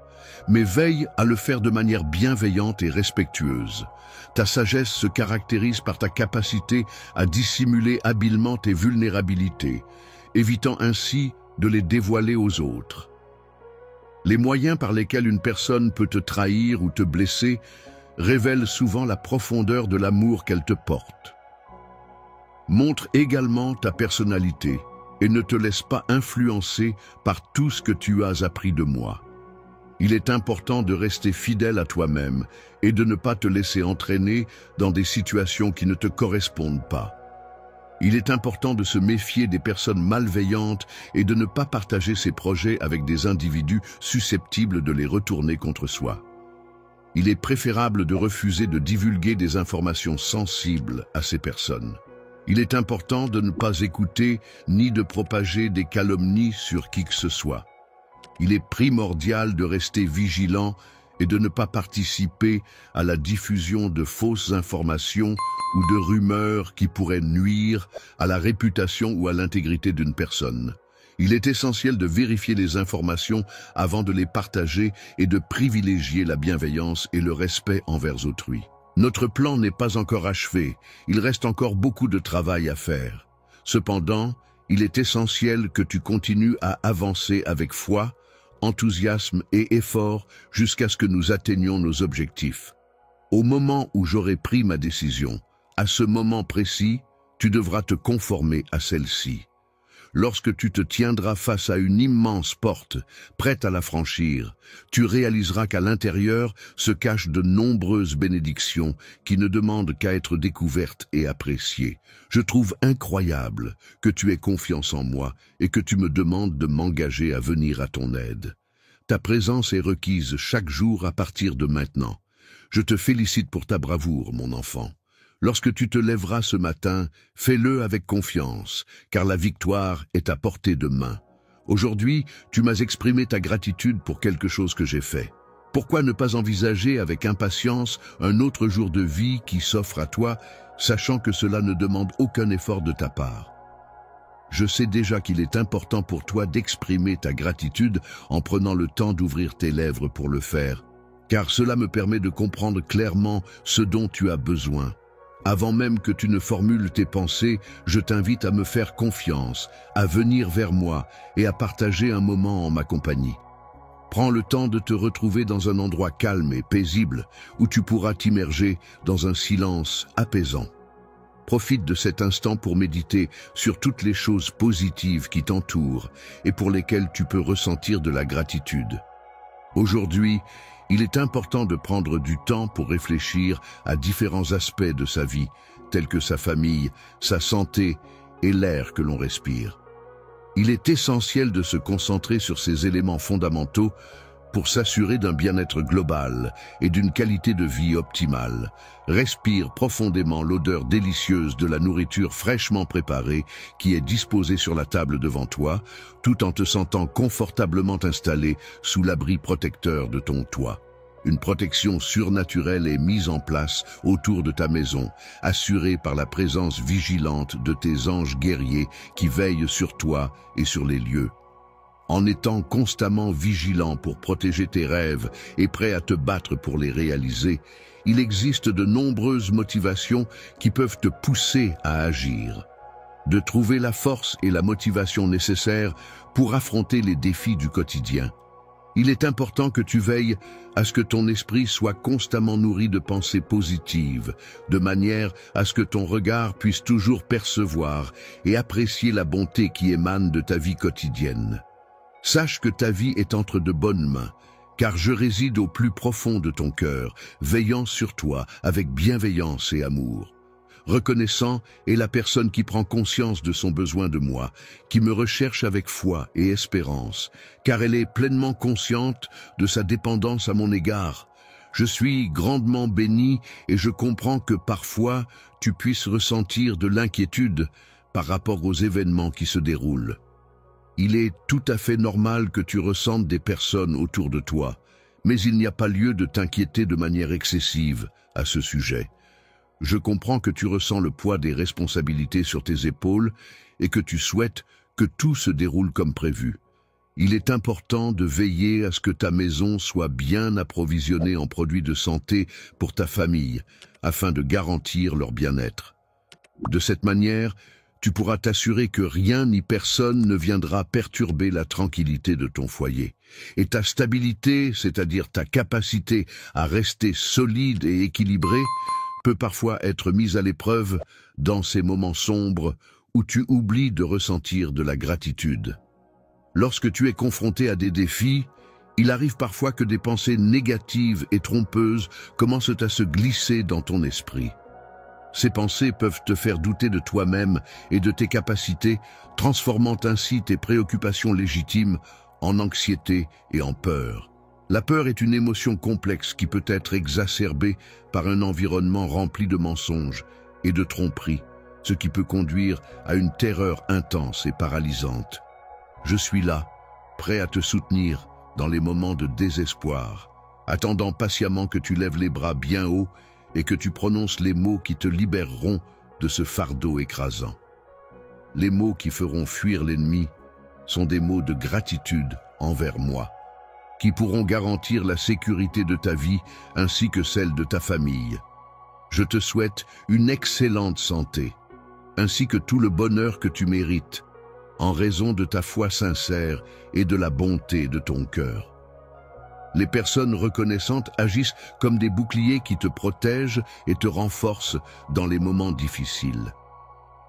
mais veille à le faire de manière bienveillante et respectueuse. Ta sagesse se caractérise par ta capacité à dissimuler habilement tes vulnérabilités, évitant ainsi de les dévoiler aux autres. Les moyens par lesquels une personne peut te trahir ou te blesser révèlent souvent la profondeur de l'amour qu'elle te porte. Montre également ta personnalité et ne te laisse pas influencer par tout ce que tu as appris de moi. Il est important de rester fidèle à toi-même et de ne pas te laisser entraîner dans des situations qui ne te correspondent pas. Il est important de se méfier des personnes malveillantes et de ne pas partager ses projets avec des individus susceptibles de les retourner contre soi. Il est préférable de refuser de divulguer des informations sensibles à ces personnes. Il est important de ne pas écouter ni de propager des calomnies sur qui que ce soit. Il est primordial de rester vigilant et de ne pas participer à la diffusion de fausses informations ou de rumeurs qui pourraient nuire à la réputation ou à l'intégrité d'une personne. Il est essentiel de vérifier les informations avant de les partager et de privilégier la bienveillance et le respect envers autrui. Notre plan n'est pas encore achevé, il reste encore beaucoup de travail à faire. Cependant, il est essentiel que tu continues à avancer avec foi, enthousiasme et effort jusqu'à ce que nous atteignions nos objectifs. Au moment où j'aurai pris ma décision, à ce moment précis, tu devras te conformer à celle-ci. Lorsque tu te tiendras face à une immense porte, prête à la franchir, tu réaliseras qu'à l'intérieur se cachent de nombreuses bénédictions qui ne demandent qu'à être découvertes et appréciées. Je trouve incroyable que tu aies confiance en moi et que tu me demandes de m'engager à venir à ton aide. Ta présence est requise chaque jour à partir de maintenant. Je te félicite pour ta bravoure, mon enfant. Lorsque tu te lèveras ce matin, fais-le avec confiance, car la victoire est à portée de main. Aujourd'hui, tu m'as exprimé ta gratitude pour quelque chose que j'ai fait. Pourquoi ne pas envisager avec impatience un autre jour de vie qui s'offre à toi, sachant que cela ne demande aucun effort de ta part? Je sais déjà qu'il est important pour toi d'exprimer ta gratitude en prenant le temps d'ouvrir tes lèvres pour le faire, car cela me permet de comprendre clairement ce dont tu as besoin. Avant même que tu ne formules tes pensées, je t'invite à me faire confiance, à venir vers moi et à partager un moment en ma compagnie. Prends le temps de te retrouver dans un endroit calme et paisible où tu pourras t'immerger dans un silence apaisant. Profite de cet instant pour méditer sur toutes les choses positives qui t'entourent et pour lesquelles tu peux ressentir de la gratitude. Aujourd'hui, il est important de prendre du temps pour réfléchir à différents aspects de sa vie, tels que sa famille, sa santé et l'air que l'on respire. Il est essentiel de se concentrer sur ces éléments fondamentaux pour s'assurer d'un bien-être global et d'une qualité de vie optimale. Respire profondément l'odeur délicieuse de la nourriture fraîchement préparée qui est disposée sur la table devant toi, tout en te sentant confortablement installé sous l'abri protecteur de ton toit. Une protection surnaturelle est mise en place autour de ta maison, assurée par la présence vigilante de tes anges guerriers qui veillent sur toi et sur les lieux. En étant constamment vigilant pour protéger tes rêves et prêt à te battre pour les réaliser, il existe de nombreuses motivations qui peuvent te pousser à agir. De trouver la force et la motivation nécessaires pour affronter les défis du quotidien. Il est important que tu veilles à ce que ton esprit soit constamment nourri de pensées positives, de manière à ce que ton regard puisse toujours percevoir et apprécier la bonté qui émane de ta vie quotidienne. Sache que ta vie est entre de bonnes mains, car je réside au plus profond de ton cœur, veillant sur toi avec bienveillance et amour. Reconnaissant est la personne qui prend conscience de son besoin de moi, qui me recherche avec foi et espérance, car elle est pleinement consciente de sa dépendance à mon égard. Je suis grandement béni et je comprends que parfois tu puisses ressentir de l'inquiétude par rapport aux événements qui se déroulent. Il est tout à fait normal que tu ressentes des personnes autour de toi, mais il n'y a pas lieu de t'inquiéter de manière excessive à ce sujet. Je comprends que tu ressens le poids des responsabilités sur tes épaules et que tu souhaites que tout se déroule comme prévu. Il est important de veiller à ce que ta maison soit bien approvisionnée en produits de santé pour ta famille, afin de garantir leur bien-être. De cette manière, tu pourras t'assurer que rien ni personne ne viendra perturber la tranquillité de ton foyer. Et ta stabilité, c'est-à-dire ta capacité à rester solide et équilibré, peut parfois être mise à l'épreuve dans ces moments sombres où tu oublies de ressentir de la gratitude. Lorsque tu es confronté à des défis, il arrive parfois que des pensées négatives et trompeuses commencent à se glisser dans ton esprit. Ces pensées peuvent te faire douter de toi-même et de tes capacités, transformant ainsi tes préoccupations légitimes en anxiété et en peur. La peur est une émotion complexe qui peut être exacerbée par un environnement rempli de mensonges et de tromperies, ce qui peut conduire à une terreur intense et paralysante. Je suis là, prêt à te soutenir dans les moments de désespoir, attendant patiemment que tu lèves les bras bien haut et que tu prononces les mots qui te libéreront de ce fardeau écrasant. Les mots qui feront fuir l'ennemi sont des mots de gratitude envers moi, qui pourront garantir la sécurité de ta vie ainsi que celle de ta famille. Je te souhaite une excellente santé, ainsi que tout le bonheur que tu mérites, en raison de ta foi sincère et de la bonté de ton cœur. Les personnes reconnaissantes agissent comme des boucliers qui te protègent et te renforcent dans les moments difficiles.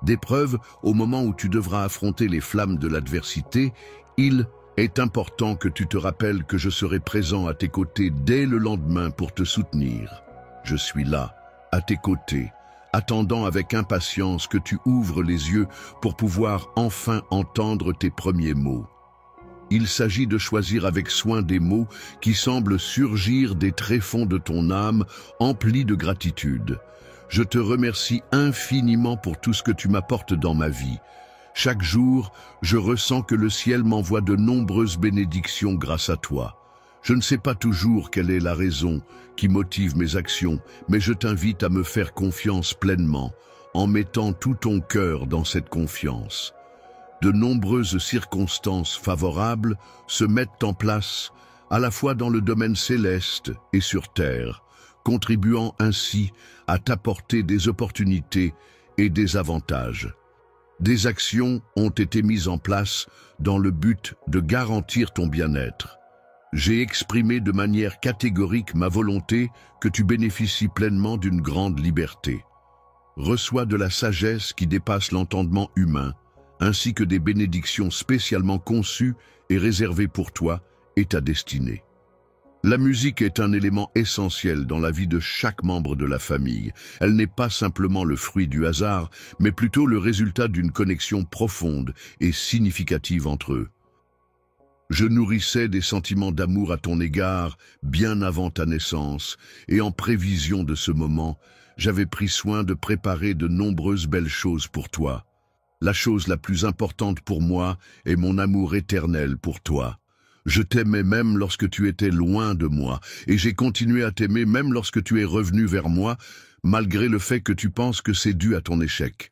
D'épreuve, au moment où tu devras affronter les flammes de l'adversité, il est important que tu te rappelles que je serai présent à tes côtés dès le lendemain pour te soutenir. Je suis là, à tes côtés, attendant avec impatience que tu ouvres les yeux pour pouvoir enfin entendre tes premiers mots. Il s'agit de choisir avec soin des mots qui semblent surgir des tréfonds de ton âme, emplis de gratitude. Je te remercie infiniment pour tout ce que tu m'apportes dans ma vie. Chaque jour, je ressens que le ciel m'envoie de nombreuses bénédictions grâce à toi. Je ne sais pas toujours quelle est la raison qui motive mes actions, mais je t'invite à me faire confiance pleinement, en mettant tout ton cœur dans cette confiance. De nombreuses circonstances favorables se mettent en place, à la fois dans le domaine céleste et sur terre, contribuant ainsi à t'apporter des opportunités et des avantages. Des actions ont été mises en place dans le but de garantir ton bien-être. J'ai exprimé de manière catégorique ma volonté que tu bénéficies pleinement d'une grande liberté. Reçois de la sagesse qui dépasse l'entendement humain, ainsi que des bénédictions spécialement conçues et réservées pour toi et ta destinée. La musique est un élément essentiel dans la vie de chaque membre de la famille. Elle n'est pas simplement le fruit du hasard, mais plutôt le résultat d'une connexion profonde et significative entre eux. Je nourrissais des sentiments d'amour à ton égard bien avant ta naissance, et en prévision de ce moment, j'avais pris soin de préparer de nombreuses belles choses pour toi. La chose la plus importante pour moi est mon amour éternel pour toi. Je t'aimais même lorsque tu étais loin de moi, et j'ai continué à t'aimer même lorsque tu es revenu vers moi, malgré le fait que tu penses que c'est dû à ton échec.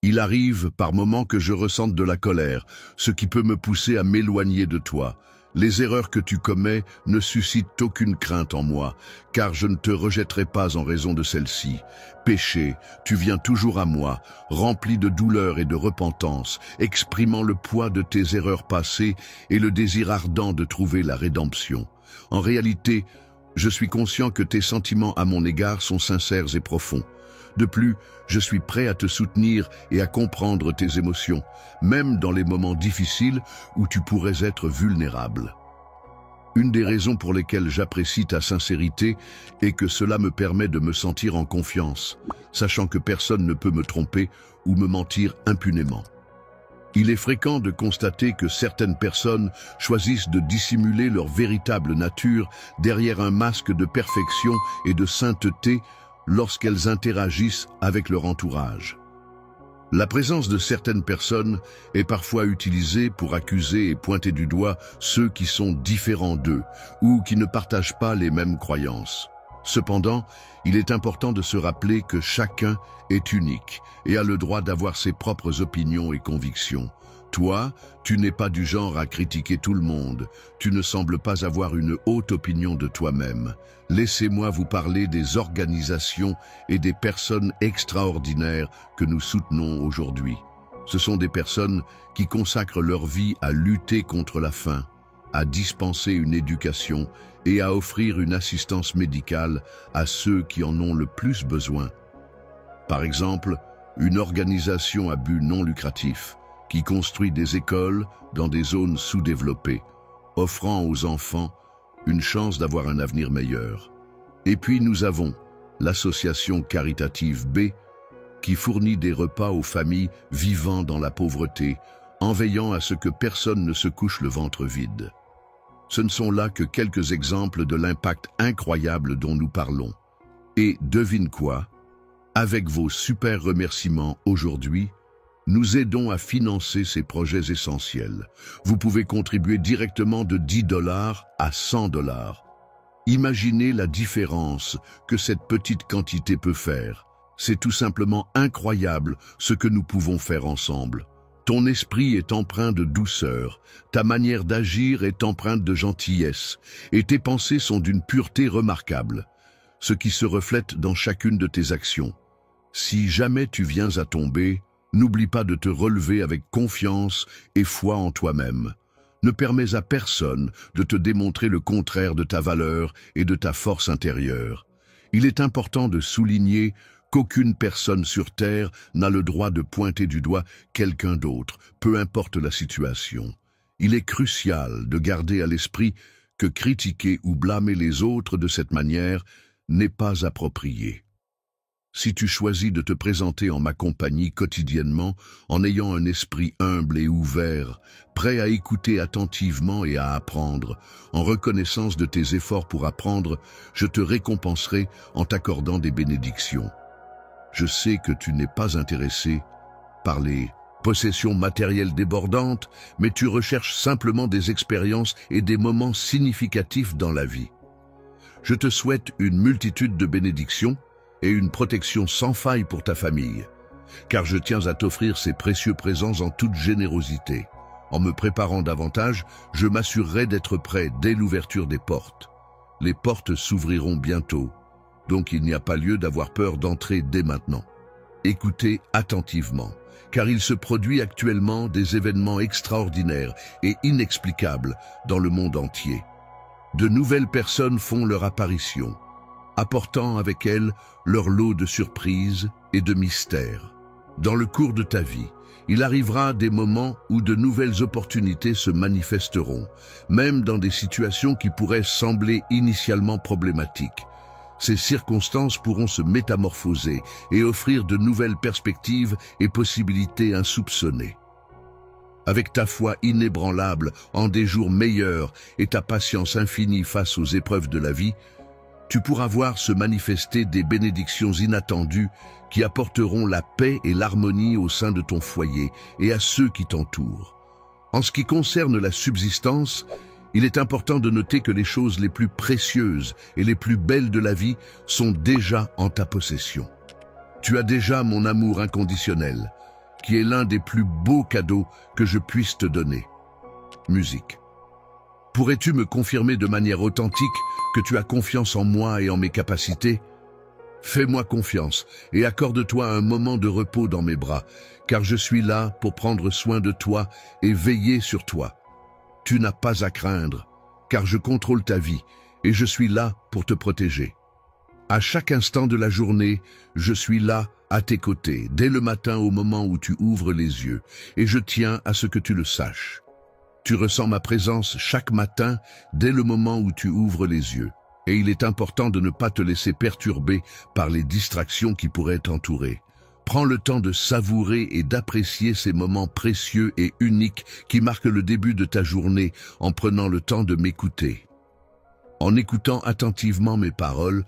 Il arrive par moments que je ressente de la colère, ce qui peut me pousser à m'éloigner de toi. Les erreurs que tu commets ne suscitent aucune crainte en moi, car je ne te rejetterai pas en raison de celle-ci. Péché, tu viens toujours à moi, rempli de douleur et de repentance, exprimant le poids de tes erreurs passées et le désir ardent de trouver la rédemption. En réalité, je suis conscient que tes sentiments à mon égard sont sincères et profonds. De plus, je suis prêt à te soutenir et à comprendre tes émotions, même dans les moments difficiles où tu pourrais être vulnérable. Une des raisons pour lesquelles j'apprécie ta sincérité est que cela me permet de me sentir en confiance, sachant que personne ne peut me tromper ou me mentir impunément. Il est fréquent de constater que certaines personnes choisissent de dissimuler leur véritable nature derrière un masque de perfection et de sainteté lorsqu'elles interagissent avec leur entourage. La présence de certaines personnes est parfois utilisée pour accuser et pointer du doigt ceux qui sont différents d'eux ou qui ne partagent pas les mêmes croyances. Cependant, il est important de se rappeler que chacun est unique et a le droit d'avoir ses propres opinions et convictions. Toi, tu n'es pas du genre à critiquer tout le monde. Tu ne sembles pas avoir une haute opinion de toi-même. Laissez-moi vous parler des organisations et des personnes extraordinaires que nous soutenons aujourd'hui. Ce sont des personnes qui consacrent leur vie à lutter contre la faim, à dispenser une éducation et à offrir une assistance médicale à ceux qui en ont le plus besoin. Par exemple, une organisation à but non lucratif qui construit des écoles dans des zones sous-développées, offrant aux enfants une chance d'avoir un avenir meilleur. Et puis nous avons l'association caritative B, qui fournit des repas aux familles vivant dans la pauvreté, en veillant à ce que personne ne se couche le ventre vide. Ce ne sont là que quelques exemples de l'impact incroyable dont nous parlons. Et devine quoi? Avec vos super remerciements aujourd'hui, nous aidons à financer ces projets essentiels. Vous pouvez contribuer directement de 10 $ à 100 $. Imaginez la différence que cette petite quantité peut faire. C'est tout simplement incroyable ce que nous pouvons faire ensemble. Ton esprit est empreint de douceur, ta manière d'agir est empreinte de gentillesse, et tes pensées sont d'une pureté remarquable, ce qui se reflète dans chacune de tes actions. Si jamais tu viens à tomber, n'oublie pas de te relever avec confiance et foi en toi-même. Ne permets à personne de te démontrer le contraire de ta valeur et de ta force intérieure. Il est important de souligner qu'aucune personne sur Terre n'a le droit de pointer du doigt quelqu'un d'autre, peu importe la situation. Il est crucial de garder à l'esprit que critiquer ou blâmer les autres de cette manière n'est pas approprié. Si tu choisis de te présenter en ma compagnie quotidiennement, en ayant un esprit humble et ouvert, prêt à écouter attentivement et à apprendre, en reconnaissance de tes efforts pour apprendre, je te récompenserai en t'accordant des bénédictions. Je sais que tu n'es pas intéressé par les possession matérielle débordante, mais tu recherches simplement des expériences et des moments significatifs dans la vie. Je te souhaite une multitude de bénédictions et une protection sans faille pour ta famille, car je tiens à t'offrir ces précieux présents en toute générosité. En me préparant davantage, je m'assurerai d'être prêt dès l'ouverture des portes. Les portes s'ouvriront bientôt, donc il n'y a pas lieu d'avoir peur d'entrer dès maintenant. Écoutez attentivement, car il se produit actuellement des événements extraordinaires et inexplicables dans le monde entier. De nouvelles personnes font leur apparition, apportant avec elles leur lot de surprises et de mystères. Dans le cours de ta vie, il arrivera des moments où de nouvelles opportunités se manifesteront, même dans des situations qui pourraient sembler initialement problématiques. Ces circonstances pourront se métamorphoser et offrir de nouvelles perspectives et possibilités insoupçonnées. Avec ta foi inébranlable en des jours meilleurs et ta patience infinie face aux épreuves de la vie, tu pourras voir se manifester des bénédictions inattendues qui apporteront la paix et l'harmonie au sein de ton foyer et à ceux qui t'entourent. En ce qui concerne la subsistance, il est important de noter que les choses les plus précieuses et les plus belles de la vie sont déjà en ta possession. Tu as déjà mon amour inconditionnel, qui est l'un des plus beaux cadeaux que je puisse te donner. Musique. Pourrais-tu me confirmer de manière authentique que tu as confiance en moi et en mes capacités? Fais-moi confiance et accorde-toi un moment de repos dans mes bras, car je suis là pour prendre soin de toi et veiller sur toi. Tu n'as pas à craindre, car je contrôle ta vie et je suis là pour te protéger. À chaque instant de la journée, je suis là à tes côtés, dès le matin au moment où tu ouvres les yeux, et je tiens à ce que tu le saches. Tu ressens ma présence chaque matin dès le moment où tu ouvres les yeux, et il est important de ne pas te laisser perturber par les distractions qui pourraient t'entourer. Prends le temps de savourer et d'apprécier ces moments précieux et uniques qui marquent le début de ta journée en prenant le temps de m'écouter. En écoutant attentivement mes paroles,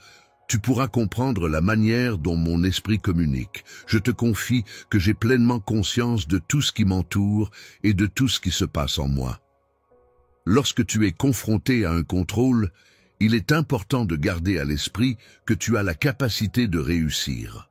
tu pourras comprendre la manière dont mon esprit communique. Je te confie que j'ai pleinement conscience de tout ce qui m'entoure et de tout ce qui se passe en moi. Lorsque tu es confronté à un contrôle, il est important de garder à l'esprit que tu as la capacité de réussir.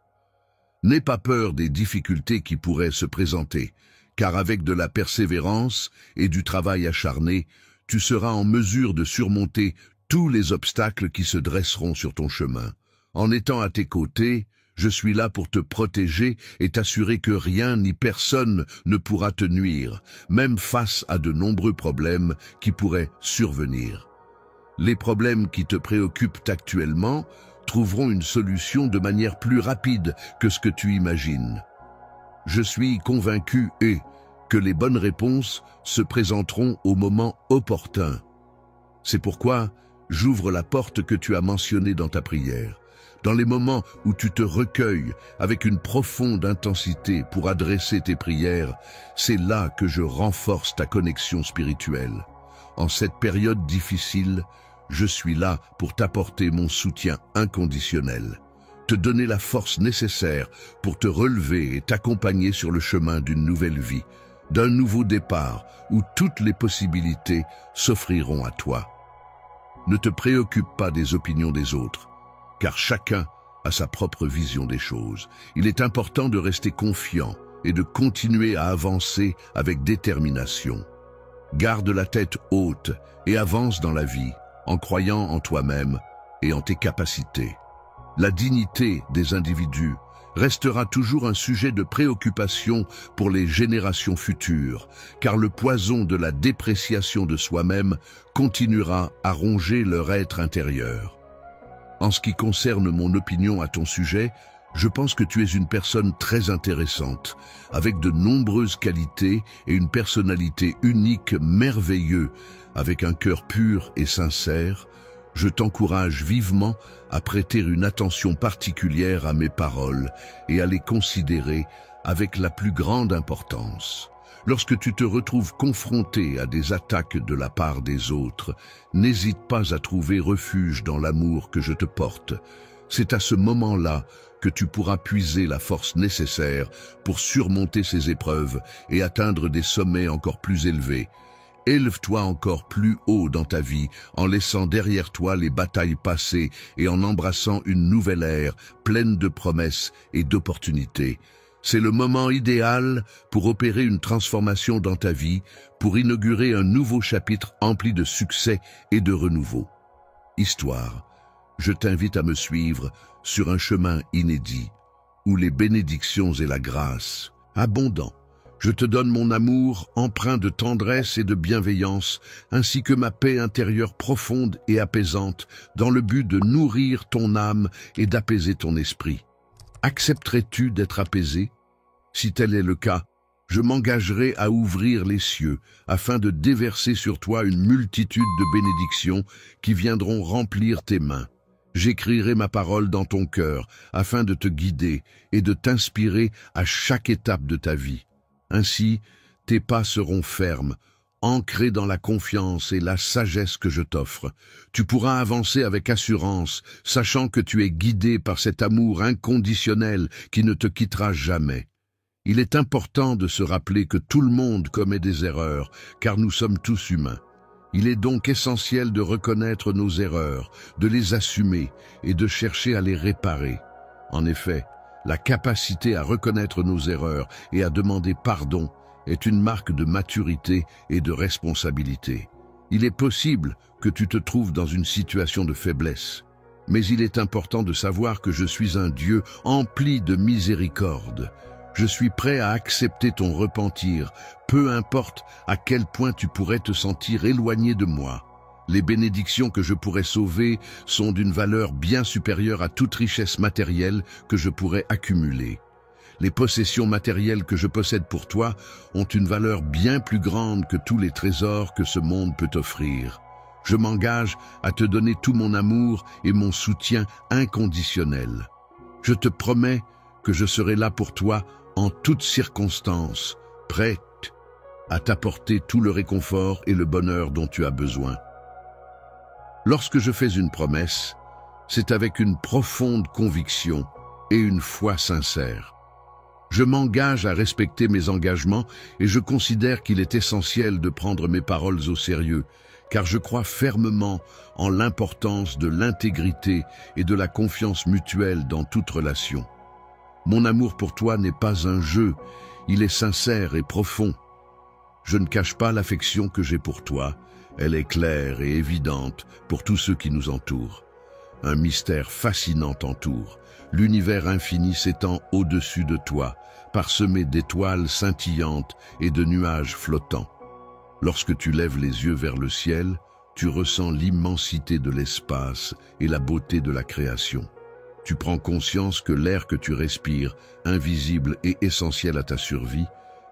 N'aie pas peur des difficultés qui pourraient se présenter, car avec de la persévérance et du travail acharné, tu seras en mesure de surmonter tous les obstacles qui se dresseront sur ton chemin. En étant à tes côtés, je suis là pour te protéger et t'assurer que rien ni personne ne pourra te nuire, même face à de nombreux problèmes qui pourraient survenir. Les problèmes qui te préoccupent actuellement trouveront une solution de manière plus rapide que ce que tu imagines. Je suis convaincu que les bonnes réponses se présenteront au moment opportun. C'est pourquoi j'ouvre la porte que tu as mentionnée dans ta prière. Dans les moments où tu te recueilles avec une profonde intensité pour adresser tes prières, c'est là que je renforce ta connexion spirituelle. En cette période difficile, je suis là pour t'apporter mon soutien inconditionnel, te donner la force nécessaire pour te relever et t'accompagner sur le chemin d'une nouvelle vie, d'un nouveau départ où toutes les possibilités s'offriront à toi. Ne te préoccupe pas des opinions des autres, car chacun a sa propre vision des choses. Il est important de rester confiant et de continuer à avancer avec détermination. Garde la tête haute et avance dans la vie, en croyant en toi-même et en tes capacités. La dignité des individus restera toujours un sujet de préoccupation pour les générations futures, car le poison de la dépréciation de soi-même continuera à ronger leur être intérieur. En ce qui concerne mon opinion à ton sujet, je pense que tu es une personne très intéressante, avec de nombreuses qualités et une personnalité unique, merveilleuse, avec un cœur pur et sincère. Je t'encourage vivement à prêter une attention particulière à mes paroles et à les considérer avec la plus grande importance. Lorsque tu te retrouves confronté à des attaques de la part des autres, n'hésite pas à trouver refuge dans l'amour que je te porte, C'est à ce moment-là que tu pourras puiser la force nécessaire pour surmonter ces épreuves et atteindre des sommets encore plus élevés. Élève-toi encore plus haut dans ta vie en laissant derrière toi les batailles passées et en embrassant une nouvelle ère pleine de promesses et d'opportunités. C'est le moment idéal pour opérer une transformation dans ta vie, pour inaugurer un nouveau chapitre empli de succès et de renouveau. Histoire, je t'invite à me suivre sur un chemin inédit, où les bénédictions et la grâce, abondants. Je te donne mon amour empreint de tendresse et de bienveillance, ainsi que ma paix intérieure profonde et apaisante, dans le but de nourrir ton âme et d'apaiser ton esprit. Accepterais-tu d'être apaisé? Si tel est le cas, je m'engagerai à ouvrir les cieux, afin de déverser sur toi une multitude de bénédictions qui viendront remplir tes mains. J'écrirai ma parole dans ton cœur, afin de te guider et de t'inspirer à chaque étape de ta vie. Ainsi, tes pas seront fermes, ancrés dans la confiance et la sagesse que je t'offre. Tu pourras avancer avec assurance, sachant que tu es guidé par cet amour inconditionnel qui ne te quittera jamais. Il est important de se rappeler que tout le monde commet des erreurs, car nous sommes tous humains. Il est donc essentiel de reconnaître nos erreurs, de les assumer et de chercher à les réparer. En effet, la capacité à reconnaître nos erreurs et à demander pardon est une marque de maturité et de responsabilité. Il est possible que tu te trouves dans une situation de faiblesse, mais il est important de savoir que je suis un Dieu empli de miséricorde. Je suis prêt à accepter ton repentir, peu importe à quel point tu pourrais te sentir éloigné de moi. Les bénédictions que je pourrais sauver sont d'une valeur bien supérieure à toute richesse matérielle que je pourrais accumuler. Les possessions matérielles que je possède pour toi ont une valeur bien plus grande que tous les trésors que ce monde peut offrir. Je m'engage à te donner tout mon amour et mon soutien inconditionnel. Je te promets que je serai là pour toi en toutes circonstances, prête à t'apporter tout le réconfort et le bonheur dont tu as besoin. Lorsque je fais une promesse, c'est avec une profonde conviction et une foi sincère. Je m'engage à respecter mes engagements et je considère qu'il est essentiel de prendre mes paroles au sérieux, car je crois fermement en l'importance de l'intégrité et de la confiance mutuelle dans toute relation. Mon amour pour toi n'est pas un jeu, il est sincère et profond. Je ne cache pas l'affection que j'ai pour toi, elle est claire et évidente pour tous ceux qui nous entourent. Un mystère fascinant t'entoure, l'univers infini s'étend au-dessus de toi, parsemé d'étoiles scintillantes et de nuages flottants. Lorsque tu lèves les yeux vers le ciel, tu ressens l'immensité de l'espace et la beauté de la création. Tu prends conscience que l'air que tu respires, invisible et essentiel à ta survie,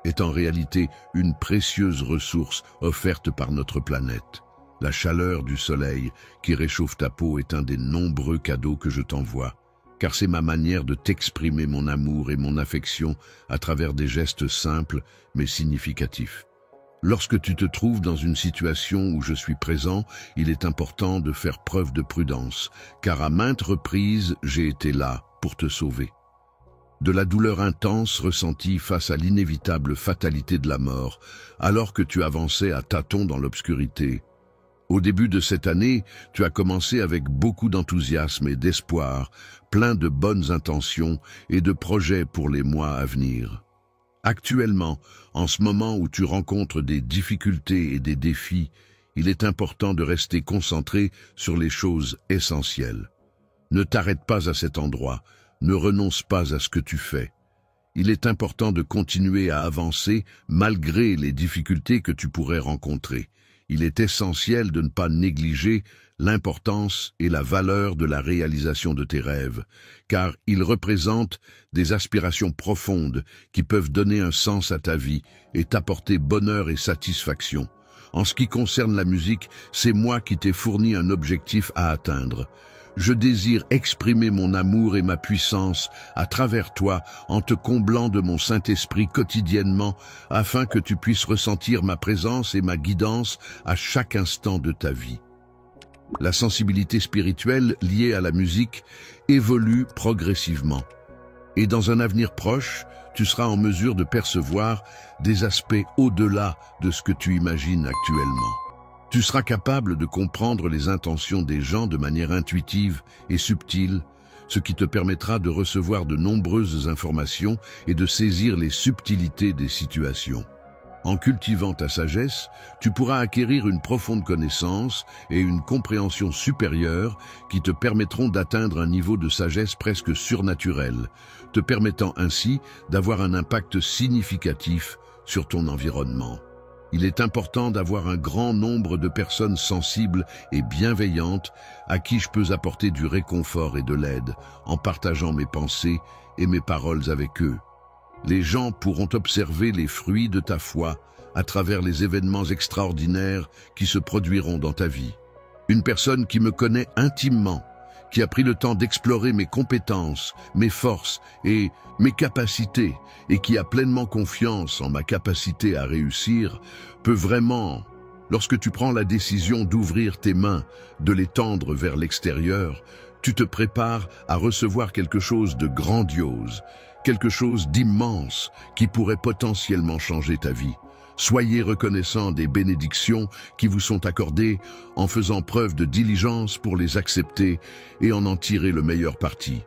est en réalité une précieuse ressource offerte par notre planète. La chaleur du soleil qui réchauffe ta peau est un des nombreux cadeaux que je t'envoie, car c'est ma manière de t'exprimer mon amour et mon affection à travers des gestes simples mais significatifs. Lorsque tu te trouves dans une situation où je suis présent, il est important de faire preuve de prudence, car à maintes reprises, j'ai été là pour te sauver. De la douleur intense ressentie face à l'inévitable fatalité de la mort, alors que tu avançais à tâtons dans l'obscurité. Au début de cette année, tu as commencé avec beaucoup d'enthousiasme et d'espoir, plein de bonnes intentions et de projets pour les mois à venir. Actuellement, en ce moment où tu rencontres des difficultés et des défis, il est important de rester concentré sur les choses essentielles. Ne t'arrête pas à cet endroit, ne renonce pas à ce que tu fais. Il est important de continuer à avancer malgré les difficultés que tu pourrais rencontrer. Il est essentiel de ne pas négliger l'importance et la valeur de la réalisation de tes rêves, car ils représentent des aspirations profondes qui peuvent donner un sens à ta vie et t'apporter bonheur et satisfaction. En ce qui concerne la musique, c'est moi qui t'ai fourni un objectif à atteindre. Je désire exprimer mon amour et ma puissance à travers toi en te comblant de mon Saint-Esprit quotidiennement afin que tu puisses ressentir ma présence et ma guidance à chaque instant de ta vie. La sensibilité spirituelle liée à la musique évolue progressivement. Et dans un avenir proche, tu seras en mesure de percevoir des aspects au-delà de ce que tu imagines actuellement. Tu seras capable de comprendre les intentions des gens de manière intuitive et subtile, ce qui te permettra de recevoir de nombreuses informations et de saisir les subtilités des situations. En cultivant ta sagesse, tu pourras acquérir une profonde connaissance et une compréhension supérieure qui te permettront d'atteindre un niveau de sagesse presque surnaturel, te permettant ainsi d'avoir un impact significatif sur ton environnement. Il est important d'avoir un grand nombre de personnes sensibles et bienveillantes à qui je peux apporter du réconfort et de l'aide en partageant mes pensées et mes paroles avec eux. Les gens pourront observer les fruits de ta foi à travers les événements extraordinaires qui se produiront dans ta vie. Une personne qui me connaît intimement, qui a pris le temps d'explorer mes compétences, mes forces et mes capacités, et qui a pleinement confiance en ma capacité à réussir, peut vraiment, lorsque tu prends la décision d'ouvrir tes mains, de les tendre vers l'extérieur, tu te prépares à recevoir quelque chose de grandiose, quelque chose d'immense qui pourrait potentiellement changer ta vie. Soyez reconnaissants des bénédictions qui vous sont accordées en faisant preuve de diligence pour les accepter et en tirer le meilleur parti.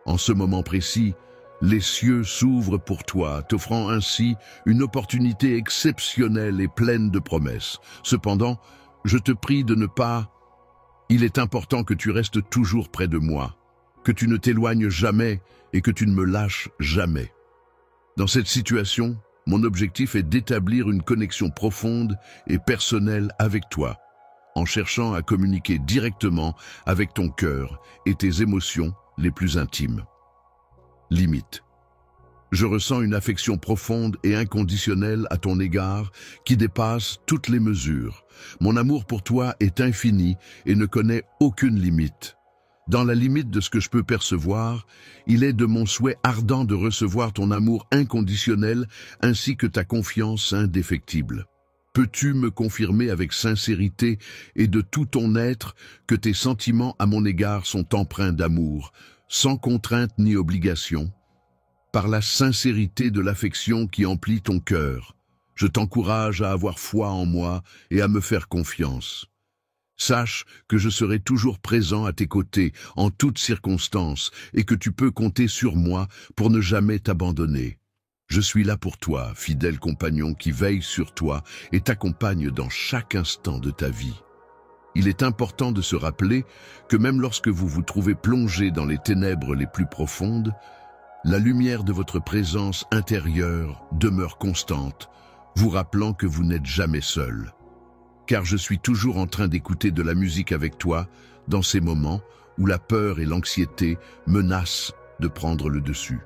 En ce moment précis, les cieux s'ouvrent pour toi, t'offrant ainsi une opportunité exceptionnelle et pleine de promesses. Cependant, je te prie de ne pas... Il est important que tu restes toujours près de moi, que tu ne t'éloignes jamais et que tu ne me lâches jamais. Dans cette situation, mon objectif est d'établir une connexion profonde et personnelle avec toi, en cherchant à communiquer directement avec ton cœur et tes émotions les plus intimes. Limite. Je ressens une affection profonde et inconditionnelle à ton égard qui dépasse toutes les mesures. Mon amour pour toi est infini et ne connaît aucune limite. Dans la limite de ce que je peux percevoir, il est de mon souhait ardent de recevoir ton amour inconditionnel ainsi que ta confiance indéfectible. Peux-tu me confirmer avec sincérité et de tout ton être que tes sentiments à mon égard sont empreints d'amour, sans contrainte ni obligation? Par la sincérité de l'affection qui emplit ton cœur, je t'encourage à avoir foi en moi et à me faire confiance. Sache que je serai toujours présent à tes côtés en toutes circonstances et que tu peux compter sur moi pour ne jamais t'abandonner. Je suis là pour toi, fidèle compagnon qui veille sur toi et t'accompagne dans chaque instant de ta vie. Il est important de se rappeler que même lorsque vous vous trouvez plongé dans les ténèbres les plus profondes, la lumière de votre présence intérieure demeure constante, vous rappelant que vous n'êtes jamais seul. Car je suis toujours en train d'écouter de la musique avec toi dans ces moments où la peur et l'anxiété menacent de prendre le dessus.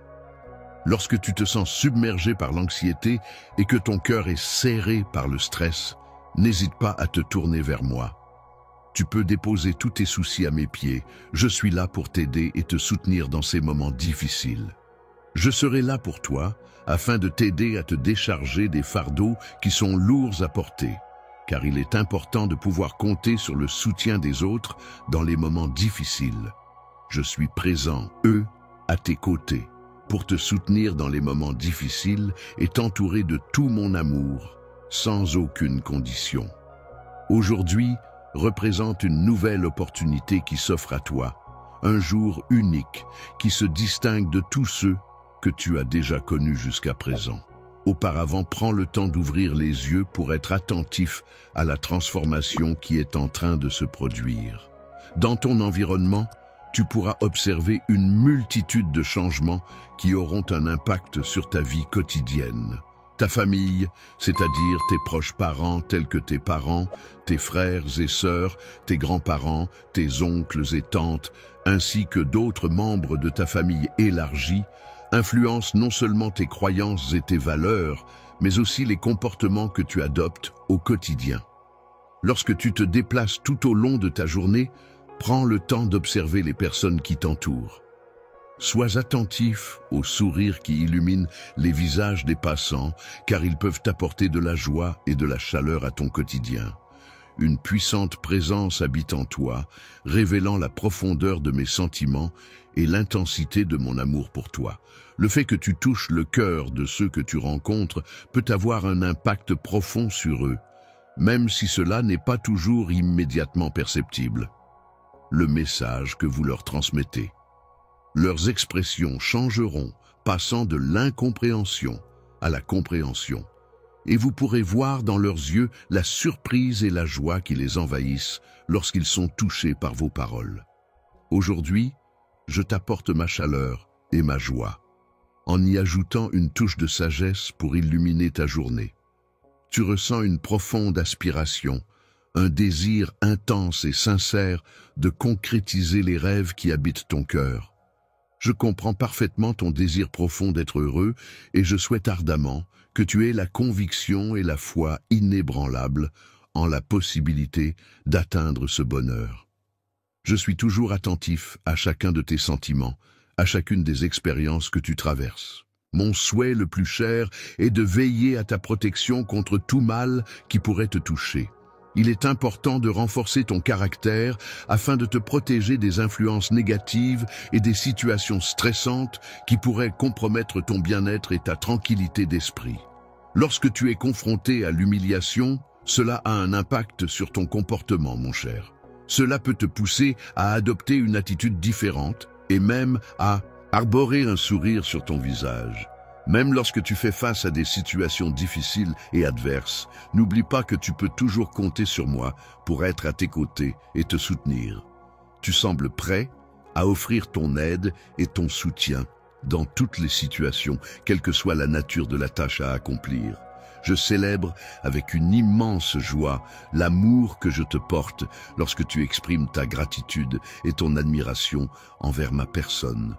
Lorsque tu te sens submergé par l'anxiété et que ton cœur est serré par le stress, n'hésite pas à te tourner vers moi. Tu peux déposer tous tes soucis à mes pieds. Je suis là pour t'aider et te soutenir dans ces moments difficiles. Je serai là pour toi afin de t'aider à te décharger des fardeaux qui sont lourds à porter. Car il est important de pouvoir compter sur le soutien des autres dans les moments difficiles. Je suis présent, à tes côtés, pour te soutenir dans les moments difficiles et t'entourer de tout mon amour, sans aucune condition. Aujourd'hui représente une nouvelle opportunité qui s'offre à toi, un jour unique qui se distingue de tous ceux que tu as déjà connus jusqu'à présent. Auparavant, prends le temps d'ouvrir les yeux pour être attentif à la transformation qui est en train de se produire. Dans ton environnement, tu pourras observer une multitude de changements qui auront un impact sur ta vie quotidienne. Ta famille, c'est-à-dire tes proches parents tels que tes parents, tes frères et sœurs, tes grands-parents, tes oncles et tantes, ainsi que d'autres membres de ta famille élargie, influence non seulement tes croyances et tes valeurs, mais aussi les comportements que tu adoptes au quotidien. Lorsque tu te déplaces tout au long de ta journée, prends le temps d'observer les personnes qui t'entourent. Sois attentif aux sourires qui illuminent les visages des passants, car ils peuvent t'apporter de la joie et de la chaleur à ton quotidien. une puissante présence habite en toi, révélant la profondeur de mes sentiments et l'intensité de mon amour pour toi. Le fait que tu touches le cœur de ceux que tu rencontres peut avoir un impact profond sur eux, même si cela n'est pas toujours immédiatement perceptible. Le message que vous leur transmettez. Leurs expressions changeront, passant de l'incompréhension à la compréhension. Et vous pourrez voir dans leurs yeux la surprise et la joie qui les envahissent lorsqu'ils sont touchés par vos paroles. Aujourd'hui, je t'apporte ma chaleur et ma joie, en y ajoutant une touche de sagesse pour illuminer ta journée. Tu ressens une profonde aspiration, un désir intense et sincère de concrétiser les rêves qui habitent ton cœur. Je comprends parfaitement ton désir profond d'être heureux et je souhaite ardemment que tu aies la conviction et la foi inébranlables en la possibilité d'atteindre ce bonheur. Je suis toujours attentif à chacun de tes sentiments, à chacune des expériences que tu traverses. Mon souhait le plus cher est de veiller à ta protection contre tout mal qui pourrait te toucher. Il est important de renforcer ton caractère afin de te protéger des influences négatives et des situations stressantes qui pourraient compromettre ton bien-être et ta tranquillité d'esprit. Lorsque tu es confronté à l'humiliation, cela a un impact sur ton comportement, mon cher. Cela peut te pousser à adopter une attitude différente et même à arborer un sourire sur ton visage. Même lorsque tu fais face à des situations difficiles et adverses, n'oublie pas que tu peux toujours compter sur moi pour être à tes côtés et te soutenir. Tu sembles prêt à offrir ton aide et ton soutien dans toutes les situations, quelle que soit la nature de la tâche à accomplir. Je célèbre avec une immense joie l'amour que je te porte lorsque tu exprimes ta gratitude et ton admiration envers ma personne.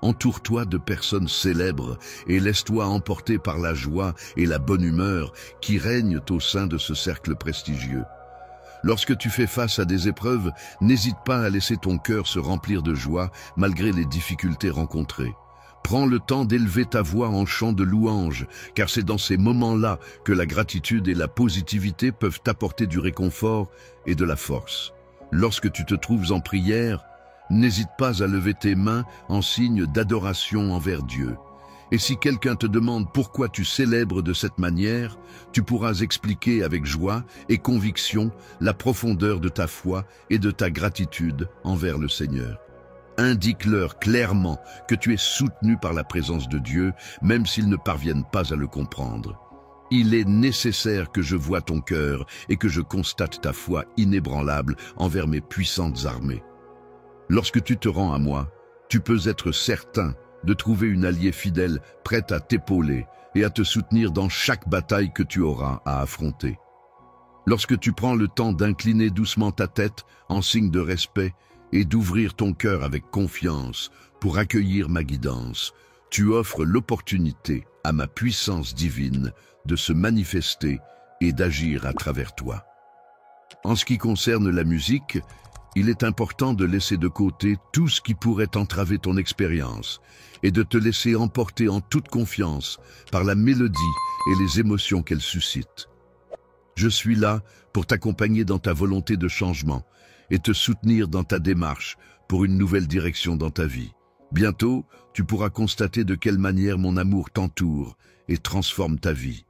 Entoure-toi de personnes célèbres et laisse-toi emporter par la joie et la bonne humeur qui règnent au sein de ce cercle prestigieux. Lorsque tu fais face à des épreuves, n'hésite pas à laisser ton cœur se remplir de joie malgré les difficultés rencontrées. Prends le temps d'élever ta voix en chant de louange, car c'est dans ces moments-là que la gratitude et la positivité peuvent t'apporter du réconfort et de la force. Lorsque tu te trouves en prière, n'hésite pas à lever tes mains en signe d'adoration envers Dieu. Et si quelqu'un te demande pourquoi tu célèbres de cette manière, tu pourras expliquer avec joie et conviction la profondeur de ta foi et de ta gratitude envers le Seigneur. Indique-leur clairement que tu es soutenu par la présence de Dieu, même s'ils ne parviennent pas à le comprendre. Il est nécessaire que je voie ton cœur et que je constate ta foi inébranlable envers mes puissantes armées. Lorsque tu te rends à moi, tu peux être certain de trouver une alliée fidèle prête à t'épauler et à te soutenir dans chaque bataille que tu auras à affronter. Lorsque tu prends le temps d'incliner doucement ta tête en signe de respect et d'ouvrir ton cœur avec confiance pour accueillir ma guidance, tu offres l'opportunité à ma puissance divine de se manifester et d'agir à travers toi. En ce qui concerne la musique, il est important de laisser de côté tout ce qui pourrait entraver ton expérience et de te laisser emporter en toute confiance par la mélodie et les émotions qu'elle suscite. Je suis là pour t'accompagner dans ta volonté de changement et te soutenir dans ta démarche pour une nouvelle direction dans ta vie. Bientôt, tu pourras constater de quelle manière mon amour t'entoure et transforme ta vie.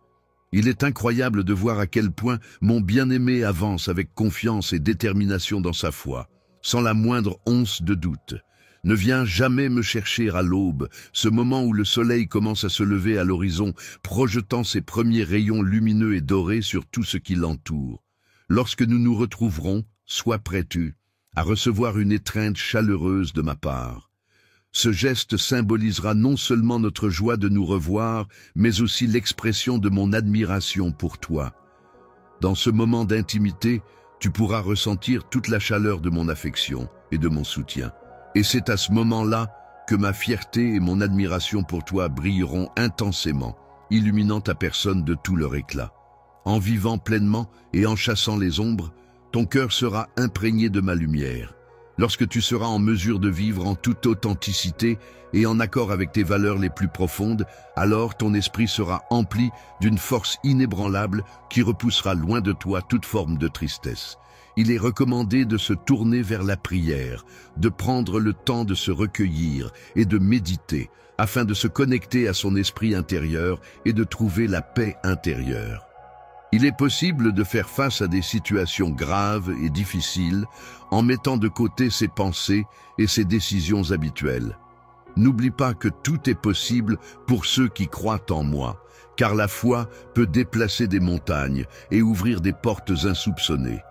Il est incroyable de voir à quel point mon bien-aimé avance avec confiance et détermination dans sa foi, sans la moindre once de doute. Ne viens jamais me chercher à l'aube, ce moment où le soleil commence à se lever à l'horizon, projetant ses premiers rayons lumineux et dorés sur tout ce qui l'entoure. Lorsque nous nous retrouverons, sois prêt-tu à recevoir une étreinte chaleureuse de ma part. Ce geste symbolisera non seulement notre joie de nous revoir, mais aussi l'expression de mon admiration pour toi. Dans ce moment d'intimité, tu pourras ressentir toute la chaleur de mon affection et de mon soutien. Et c'est à ce moment-là que ma fierté et mon admiration pour toi brilleront intensément, illuminant ta personne de tout leur éclat. En vivant pleinement et en chassant les ombres, ton cœur sera imprégné de ma lumière, Lorsque tu seras en mesure de vivre en toute authenticité et en accord avec tes valeurs les plus profondes, alors ton esprit sera empli d'une force inébranlable qui repoussera loin de toi toute forme de tristesse. Il est recommandé de se tourner vers la prière, de prendre le temps de se recueillir et de méditer, afin de se connecter à son esprit intérieur et de trouver la paix intérieure. Il est possible de faire face à des situations graves et difficiles en mettant de côté ses pensées et ses décisions habituelles. N'oublie pas que tout est possible pour ceux qui croient en moi, car la foi peut déplacer des montagnes et ouvrir des portes insoupçonnées.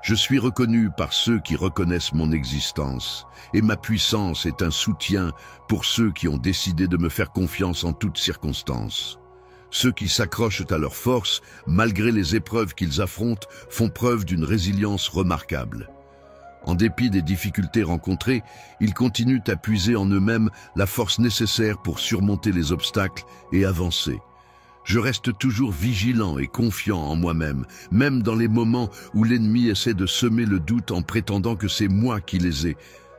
Je suis reconnu par ceux qui reconnaissent mon existence, et ma puissance est un soutien pour ceux qui ont décidé de me faire confiance en toutes circonstances. Ceux qui s'accrochent à leur force, malgré les épreuves qu'ils affrontent, font preuve d'une résilience remarquable. En dépit des difficultés rencontrées, ils continuent à puiser en eux-mêmes la force nécessaire pour surmonter les obstacles et avancer. Je reste toujours vigilant et confiant en moi-même, même dans les moments où l'ennemi essaie de semer le doute en prétendant que c'est moi qui les ai.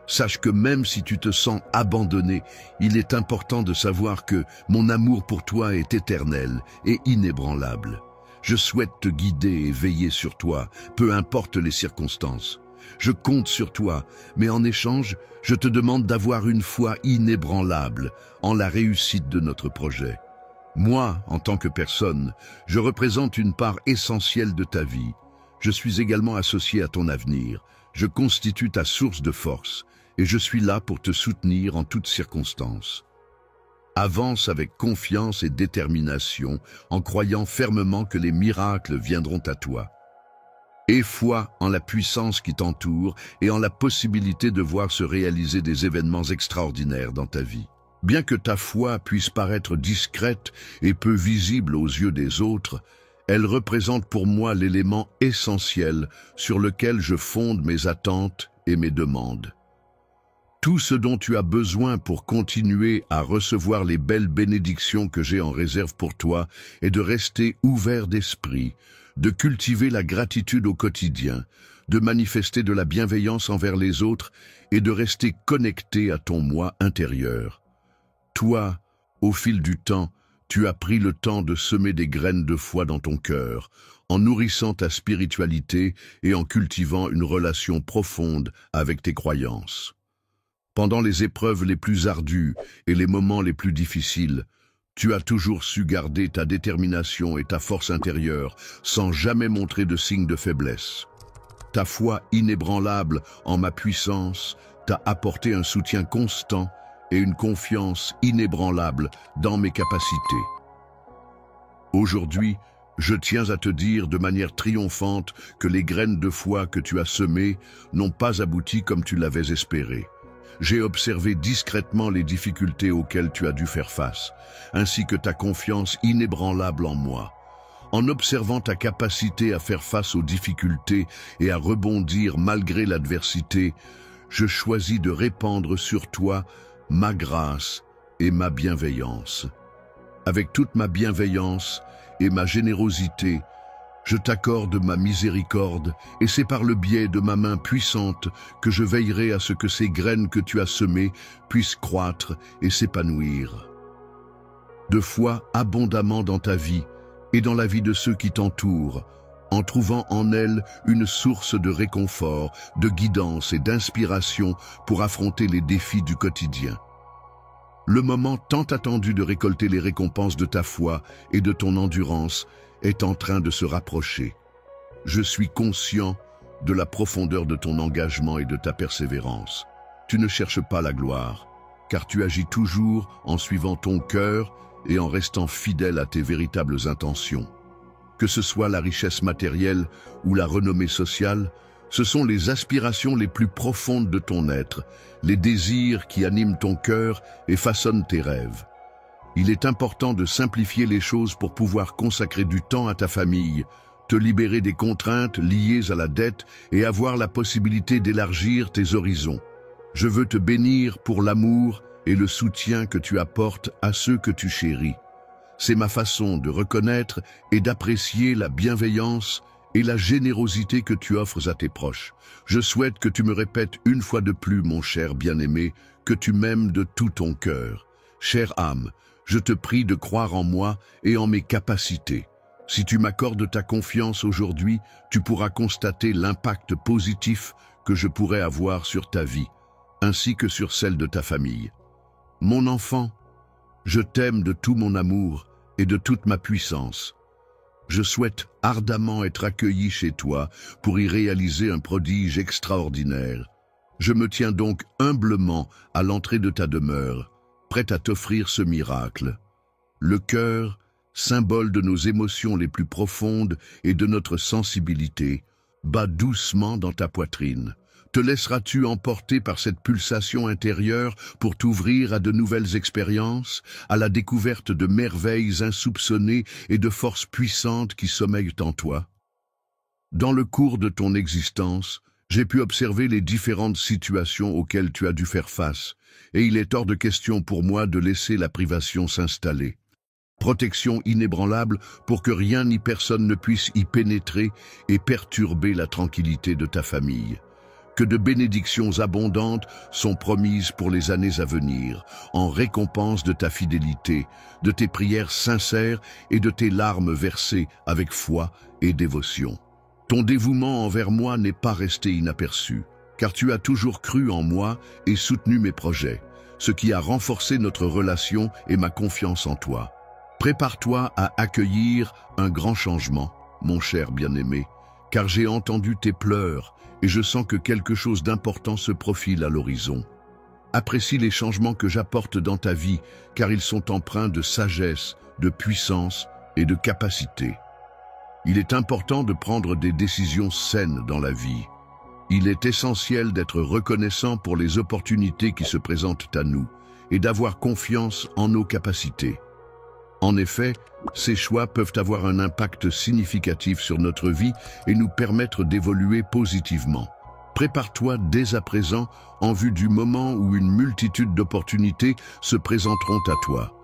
Sache que même si tu te sens abandonné, il est important de savoir que mon amour pour toi est éternel et inébranlable. Je souhaite te guider et veiller sur toi, peu importe les circonstances. Je compte sur toi, mais en échange, je te demande d'avoir une foi inébranlable en la réussite de notre projet. Moi, en tant que personne, je représente une part essentielle de ta vie. Je suis également associé à ton avenir. Je constitue ta source de force et je suis là pour te soutenir en toutes circonstances. Avance avec confiance et détermination en croyant fermement que les miracles viendront à toi. Aie foi en la puissance qui t'entoure et en la possibilité de voir se réaliser des événements extraordinaires dans ta vie. Bien que ta foi puisse paraître discrète et peu visible aux yeux des autres, elle représente pour moi l'élément essentiel sur lequel je fonde mes attentes et mes demandes. Tout ce dont tu as besoin pour continuer à recevoir les belles bénédictions que j'ai en réserve pour toi est de rester ouvert d'esprit, de cultiver la gratitude au quotidien, de manifester de la bienveillance envers les autres et de rester connecté à ton moi intérieur. Toi, au fil du temps, tu as pris le temps de semer des graines de foi dans ton cœur, en nourrissant ta spiritualité et en cultivant une relation profonde avec tes croyances. Pendant les épreuves les plus ardues et les moments les plus difficiles, tu as toujours su garder ta détermination et ta force intérieure sans jamais montrer de signes de faiblesse. Ta foi inébranlable en ma puissance t'a apporté un soutien constant et une confiance inébranlable dans mes capacités. Aujourd'hui, je tiens à te dire de manière triomphante que les graines de foi que tu as semées n'ont pas abouti comme tu l'avais espéré. J'ai observé discrètement les difficultés auxquelles tu as dû faire face, ainsi que ta confiance inébranlable en moi. En observant ta capacité à faire face aux difficultés et à rebondir malgré l'adversité, je choisis de répandre sur toi ma grâce et ma bienveillance. Avec toute ma bienveillance et ma générosité, je t'accorde ma miséricorde et c'est par le biais de ma main puissante que je veillerai à ce que ces graines que tu as semées puissent croître et s'épanouir. De foi abondamment dans ta vie et dans la vie de ceux qui t'entourent, en trouvant en elles une source de réconfort, de guidance et d'inspiration pour affronter les défis du quotidien. Le moment tant attendu de récolter les récompenses de ta foi et de ton endurance est en train de se rapprocher. Je suis conscient de la profondeur de ton engagement et de ta persévérance. Tu ne cherches pas la gloire, car tu agis toujours en suivant ton cœur et en restant fidèle à tes véritables intentions. Que ce soit la richesse matérielle ou la renommée sociale, ce sont les aspirations les plus profondes de ton être, les désirs qui animent ton cœur et façonnent tes rêves. Il est important de simplifier les choses pour pouvoir consacrer du temps à ta famille, te libérer des contraintes liées à la dette et avoir la possibilité d'élargir tes horizons. Je veux te bénir pour l'amour et le soutien que tu apportes à ceux que tu chéris. C'est ma façon de reconnaître et d'apprécier la bienveillance et la générosité que tu offres à tes proches. Je souhaite que tu me répètes une fois de plus, mon cher bien-aimé, que tu m'aimes de tout ton cœur. Chère âme, je te prie de croire en moi et en mes capacités. Si tu m'accordes ta confiance aujourd'hui, tu pourras constater l'impact positif que je pourrais avoir sur ta vie, ainsi que sur celle de ta famille. Mon enfant, je t'aime de tout mon amour et de toute ma puissance. Je souhaite ardemment être accueilli chez toi pour y réaliser un prodige extraordinaire. Je me tiens donc humblement à l'entrée de ta demeure, prêt à t'offrir ce miracle. Le cœur, symbole de nos émotions les plus profondes et de notre sensibilité, bat doucement dans ta poitrine. Te laisseras-tu emporter par cette pulsation intérieure pour t'ouvrir à de nouvelles expériences, à la découverte de merveilles insoupçonnées et de forces puissantes qui sommeillent en toi? Dans le cours de ton existence, j'ai pu observer les différentes situations auxquelles tu as dû faire face, et il est hors de question pour moi de laisser la privation s'installer. Protection inébranlable pour que rien ni personne ne puisse y pénétrer et perturber la tranquillité de ta famille. Que de bénédictions abondantes sont promises pour les années à venir, en récompense de ta fidélité, de tes prières sincères et de tes larmes versées avec foi et dévotion. Ton dévouement envers moi n'est pas resté inaperçu, car tu as toujours cru en moi et soutenu mes projets, ce qui a renforcé notre relation et ma confiance en toi. Prépare-toi à accueillir un grand changement, mon cher bien-aimé, car j'ai entendu tes pleurs et je sens que quelque chose d'important se profile à l'horizon. Apprécie les changements que j'apporte dans ta vie, car ils sont empreints de sagesse, de puissance et de capacité. Il est important de prendre des décisions saines dans la vie. Il est essentiel d'être reconnaissant pour les opportunités qui se présentent à nous et d'avoir confiance en nos capacités. En effet, ces choix peuvent avoir un impact significatif sur notre vie et nous permettre d'évoluer positivement. Prépare-toi dès à présent en vue du moment où une multitude d'opportunités se présenteront à toi.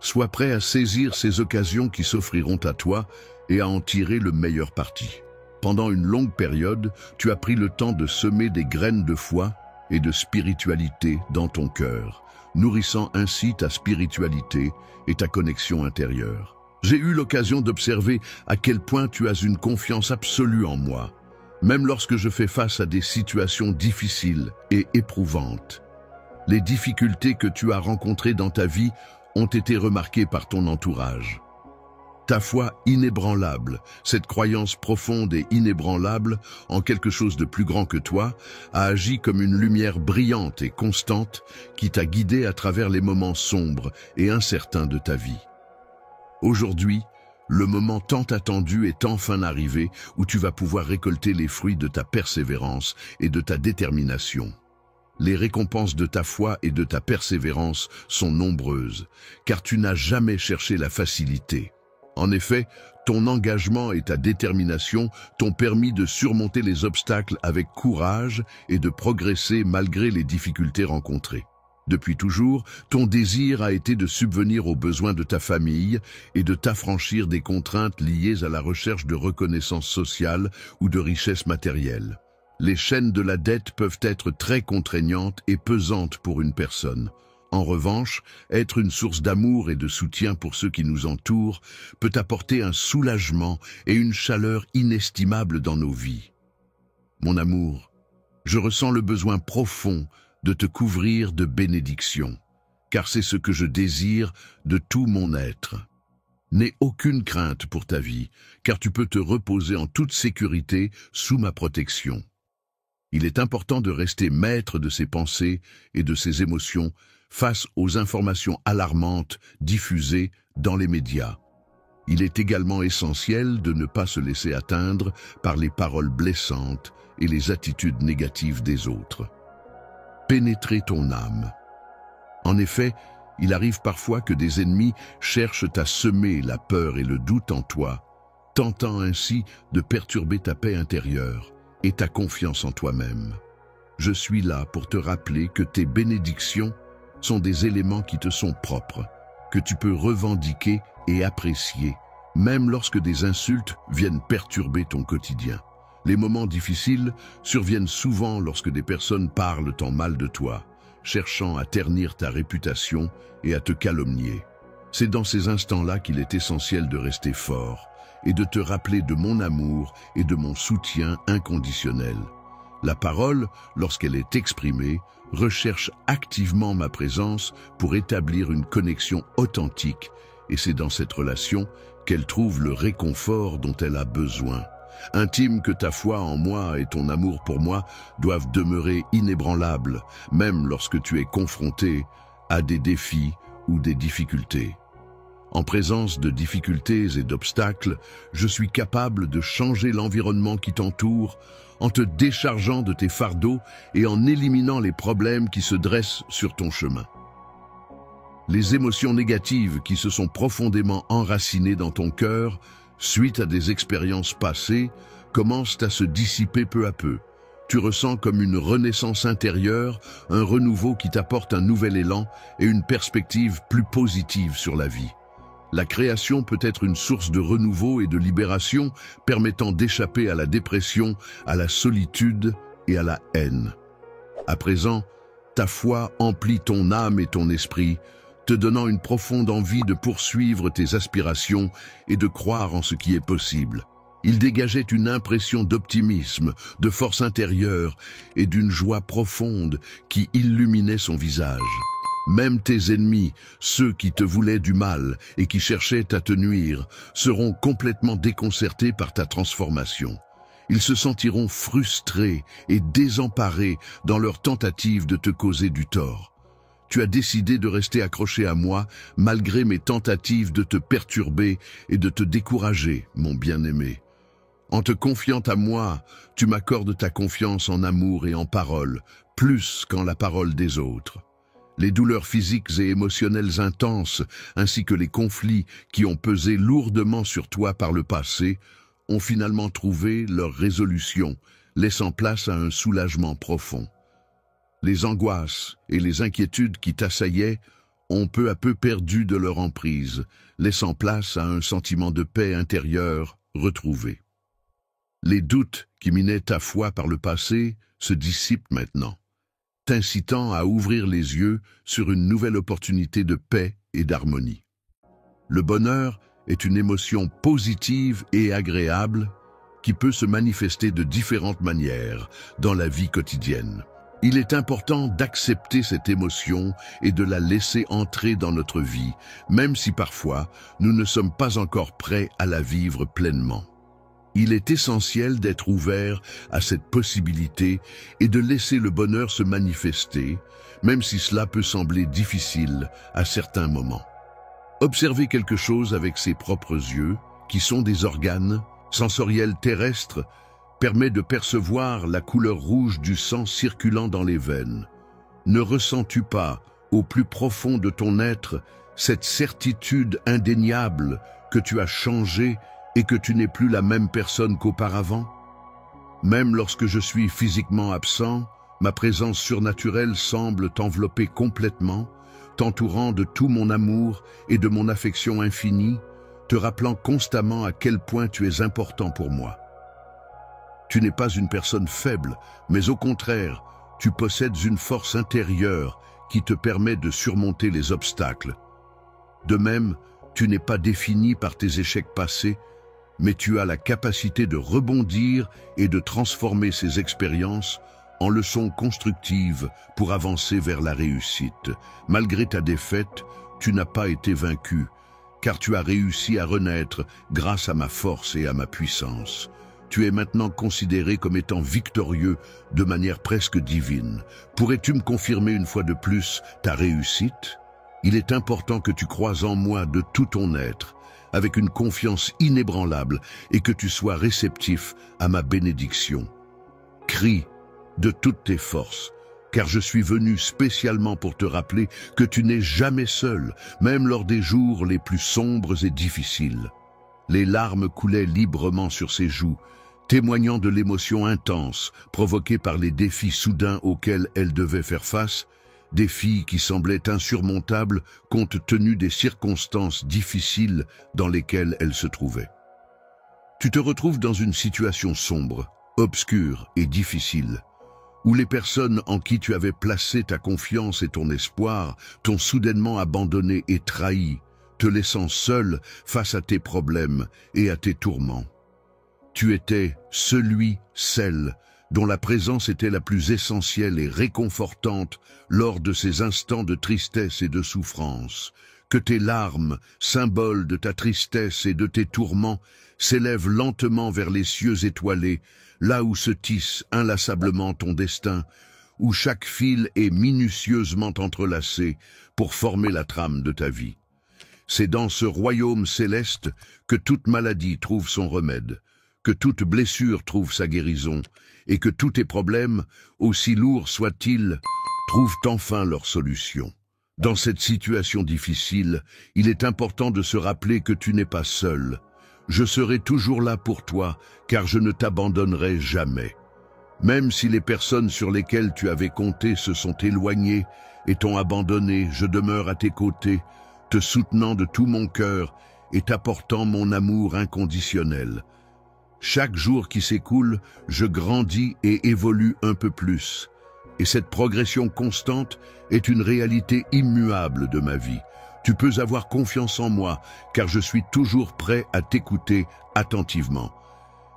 Sois prêt à saisir ces occasions qui s'offriront à toi et à en tirer le meilleur parti. Pendant une longue période, tu as pris le temps de semer des graines de foi et de spiritualité dans ton cœur, nourrissant ainsi ta spiritualité et ta connexion intérieure. J'ai eu l'occasion d'observer à quel point tu as une confiance absolue en moi, même lorsque je fais face à des situations difficiles et éprouvantes. Les difficultés que tu as rencontrées dans ta vie ont été remarquées par ton entourage. Ta foi inébranlable, cette croyance profonde et inébranlable en quelque chose de plus grand que toi, a agi comme une lumière brillante et constante qui t'a guidé à travers les moments sombres et incertains de ta vie. Aujourd'hui, le moment tant attendu est enfin arrivé où tu vas pouvoir récolter les fruits de ta persévérance et de ta détermination. Les récompenses de ta foi et de ta persévérance sont nombreuses, car tu n'as jamais cherché la facilité. En effet, ton engagement et ta détermination t'ont permis de surmonter les obstacles avec courage et de progresser malgré les difficultés rencontrées. Depuis toujours, ton désir a été de subvenir aux besoins de ta famille et de t'affranchir des contraintes liées à la recherche de reconnaissance sociale ou de richesse matérielle. Les chaînes de la dette peuvent être très contraignantes et pesantes pour une personne. En revanche, être une source d'amour et de soutien pour ceux qui nous entourent peut apporter un soulagement et une chaleur inestimables dans nos vies. Mon amour, je ressens le besoin profond de te couvrir de bénédictions, car c'est ce que je désire de tout mon être. N'aie aucune crainte pour ta vie, car tu peux te reposer en toute sécurité sous ma protection. Il est important de rester maître de ses pensées et de ses émotions face aux informations alarmantes diffusées dans les médias. Il est également essentiel de ne pas se laisser atteindre par les paroles blessantes et les attitudes négatives des autres. Pénétrer ton âme. En effet, il arrive parfois que des ennemis cherchent à semer la peur et le doute en toi, tentant ainsi de perturber ta paix intérieure et ta confiance en toi-même. Je suis là pour te rappeler que tes bénédictions sont des éléments qui te sont propres, que tu peux revendiquer et apprécier, même lorsque des insultes viennent perturber ton quotidien. Les moments difficiles surviennent souvent lorsque des personnes parlent en mal de toi, cherchant à ternir ta réputation et à te calomnier. C'est dans ces instants-là qu'il est essentiel de rester fort et de te rappeler de mon amour et de mon soutien inconditionnel. La parole, lorsqu'elle est exprimée, recherche activement ma présence pour établir une connexion authentique, et c'est dans cette relation qu'elle trouve le réconfort dont elle a besoin. Intime que ta foi en moi et ton amour pour moi doivent demeurer inébranlables, même lorsque tu es confronté à des défis ou des difficultés. En présence de difficultés et d'obstacles, je suis capable de changer l'environnement qui t'entoure en te déchargeant de tes fardeaux et en éliminant les problèmes qui se dressent sur ton chemin. Les émotions négatives qui se sont profondément enracinées dans ton cœur suite à des expériences passées commencent à se dissiper peu à peu. Tu ressens comme une renaissance intérieure, un renouveau qui t'apporte un nouvel élan et une perspective plus positive sur la vie. La création peut être une source de renouveau et de libération permettant d'échapper à la dépression, à la solitude et à la haine. À présent, ta foi emplit ton âme et ton esprit, te donnant une profonde envie de poursuivre tes aspirations et de croire en ce qui est possible. Il dégageait une impression d'optimisme, de force intérieure et d'une joie profonde qui illuminait son visage. Même tes ennemis, ceux qui te voulaient du mal et qui cherchaient à te nuire, seront complètement déconcertés par ta transformation. Ils se sentiront frustrés et désemparés dans leur tentative de te causer du tort. Tu as décidé de rester accroché à moi malgré mes tentatives de te perturber et de te décourager, mon bien-aimé. En te confiant à moi, tu m'accordes ta confiance en amour et en parole, plus qu'en la parole des autres. Les douleurs physiques et émotionnelles intenses, ainsi que les conflits qui ont pesé lourdement sur toi par le passé, ont finalement trouvé leur résolution, laissant place à un soulagement profond. Les angoisses et les inquiétudes qui t'assaillaient ont peu à peu perdu de leur emprise, laissant place à un sentiment de paix intérieure retrouvé. Les doutes qui minaient ta foi par le passé se dissipent maintenant, t'incitant à ouvrir les yeux sur une nouvelle opportunité de paix et d'harmonie. Le bonheur est une émotion positive et agréable qui peut se manifester de différentes manières dans la vie quotidienne. Il est important d'accepter cette émotion et de la laisser entrer dans notre vie, même si parfois nous ne sommes pas encore prêts à la vivre pleinement. Il est essentiel d'être ouvert à cette possibilité et de laisser le bonheur se manifester, même si cela peut sembler difficile à certains moments. Observer quelque chose avec ses propres yeux, qui sont des organes sensoriels terrestres, permet de percevoir la couleur rouge du sang circulant dans les veines. Ne ressens-tu pas, au plus profond de ton être, cette certitude indéniable que tu as changé et que tu n'es plus la même personne qu'auparavant? Même lorsque je suis physiquement absent, ma présence surnaturelle semble t'envelopper complètement, t'entourant de tout mon amour et de mon affection infinie, te rappelant constamment à quel point tu es important pour moi. Tu n'es pas une personne faible, mais au contraire, tu possèdes une force intérieure qui te permet de surmonter les obstacles. De même, tu n'es pas défini par tes échecs passés, mais tu as la capacité de rebondir et de transformer ces expériences en leçons constructives pour avancer vers la réussite. Malgré ta défaite, tu n'as pas été vaincu, car tu as réussi à renaître grâce à ma force et à ma puissance. Tu es maintenant considéré comme étant victorieux de manière presque divine. Pourrais-tu me confirmer une fois de plus ta réussite? Il est important que tu croies en moi de tout ton être, avec une confiance inébranlable, et que tu sois réceptif à ma bénédiction. Crie de toutes tes forces, car je suis venu spécialement pour te rappeler que tu n'es jamais seul, même lors des jours les plus sombres et difficiles. Les larmes coulaient librement sur ses joues, témoignant de l'émotion intense provoquée par les défis soudains auxquels elle devait faire face, défis qui semblaient insurmontables compte tenu des circonstances difficiles dans lesquelles elle se trouvait. Tu te retrouves dans une situation sombre, obscure et difficile, où les personnes en qui tu avais placé ta confiance et ton espoir t'ont soudainement abandonné et trahi, te laissant seul face à tes problèmes et à tes tourments. Tu étais celle dont la présence était la plus essentielle et réconfortante lors de ces instants de tristesse et de souffrance, que tes larmes, symboles de ta tristesse et de tes tourments, s'élèvent lentement vers les cieux étoilés, là où se tisse inlassablement ton destin, où chaque fil est minutieusement entrelacé pour former la trame de ta vie. C'est dans ce royaume céleste que toute maladie trouve son remède, que toute blessure trouve sa guérison, et que tous tes problèmes, aussi lourds soient-ils, trouvent enfin leur solution. Dans cette situation difficile, il est important de se rappeler que tu n'es pas seul. Je serai toujours là pour toi, car je ne t'abandonnerai jamais. Même si les personnes sur lesquelles tu avais compté se sont éloignées et t'ont abandonné, je demeure à tes côtés, te soutenant de tout mon cœur et t'apportant mon amour inconditionnel. Chaque jour qui s'écoule, je grandis et évolue un peu plus. Et cette progression constante est une réalité immuable de ma vie. Tu peux avoir confiance en moi, car je suis toujours prêt à t'écouter attentivement.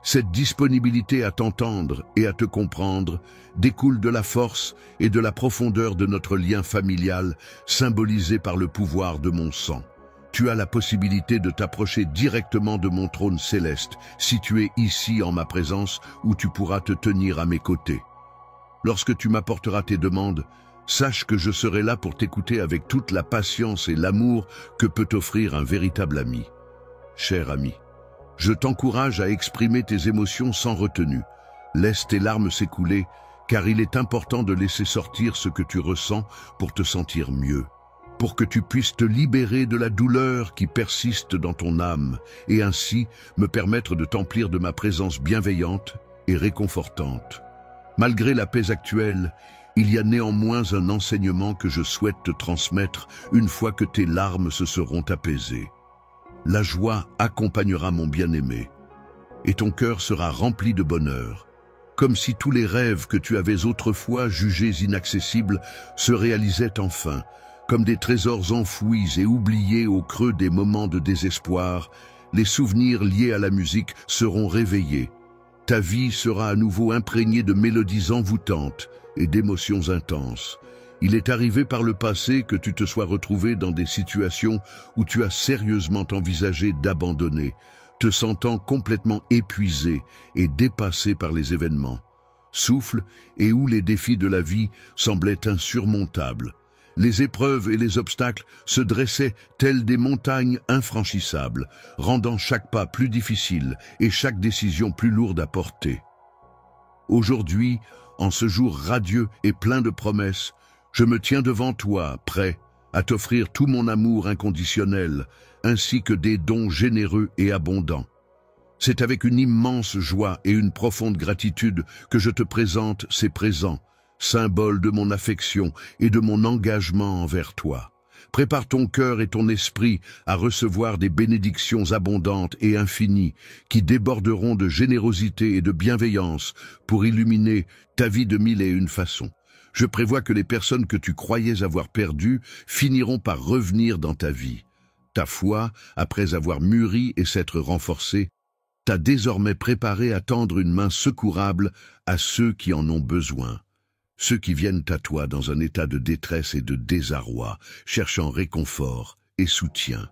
Cette disponibilité à t'entendre et à te comprendre découle de la force et de la profondeur de notre lien familial, symbolisé par le pouvoir de mon sang. Tu as la possibilité de t'approcher directement de mon trône céleste, situé ici en ma présence, où tu pourras te tenir à mes côtés. Lorsque tu m'apporteras tes demandes, sache que je serai là pour t'écouter avec toute la patience et l'amour que peut offrir un véritable ami. Cher ami, je t'encourage à exprimer tes émotions sans retenue. Laisse tes larmes s'écouler, car il est important de laisser sortir ce que tu ressens pour te sentir mieux, pour que tu puisses te libérer de la douleur qui persiste dans ton âme, et ainsi me permettre de t'emplir de ma présence bienveillante et réconfortante. Malgré la paix actuelle, il y a néanmoins un enseignement que je souhaite te transmettre une fois que tes larmes se seront apaisées. La joie accompagnera mon bien-aimé, et ton cœur sera rempli de bonheur, comme si tous les rêves que tu avais autrefois jugés inaccessibles se réalisaient enfin, comme des trésors enfouis et oubliés au creux des moments de désespoir. Les souvenirs liés à la musique seront réveillés. Ta vie sera à nouveau imprégnée de mélodies envoûtantes et d'émotions intenses. Il est arrivé par le passé que tu te sois retrouvé dans des situations où tu as sérieusement envisagé d'abandonner, te sentant complètement épuisé et dépassé par les événements. Souffle et où les défis de la vie semblaient insurmontables. Les épreuves et les obstacles se dressaient tels des montagnes infranchissables, rendant chaque pas plus difficile et chaque décision plus lourde à porter. Aujourd'hui, en ce jour radieux et plein de promesses, je me tiens devant toi, prêt à t'offrir tout mon amour inconditionnel, ainsi que des dons généreux et abondants. C'est avec une immense joie et une profonde gratitude que je te présente ces présents, symbole de mon affection et de mon engagement envers toi. Prépare ton cœur et ton esprit à recevoir des bénédictions abondantes et infinies qui déborderont de générosité et de bienveillance pour illuminer ta vie de mille et une façons. Je prévois que les personnes que tu croyais avoir perdues finiront par revenir dans ta vie. Ta foi, après avoir mûri et s'être renforcée, t'a désormais préparé à tendre une main secourable à ceux qui en ont besoin. Ceux qui viennent à toi dans un état de détresse et de désarroi, cherchant réconfort et soutien.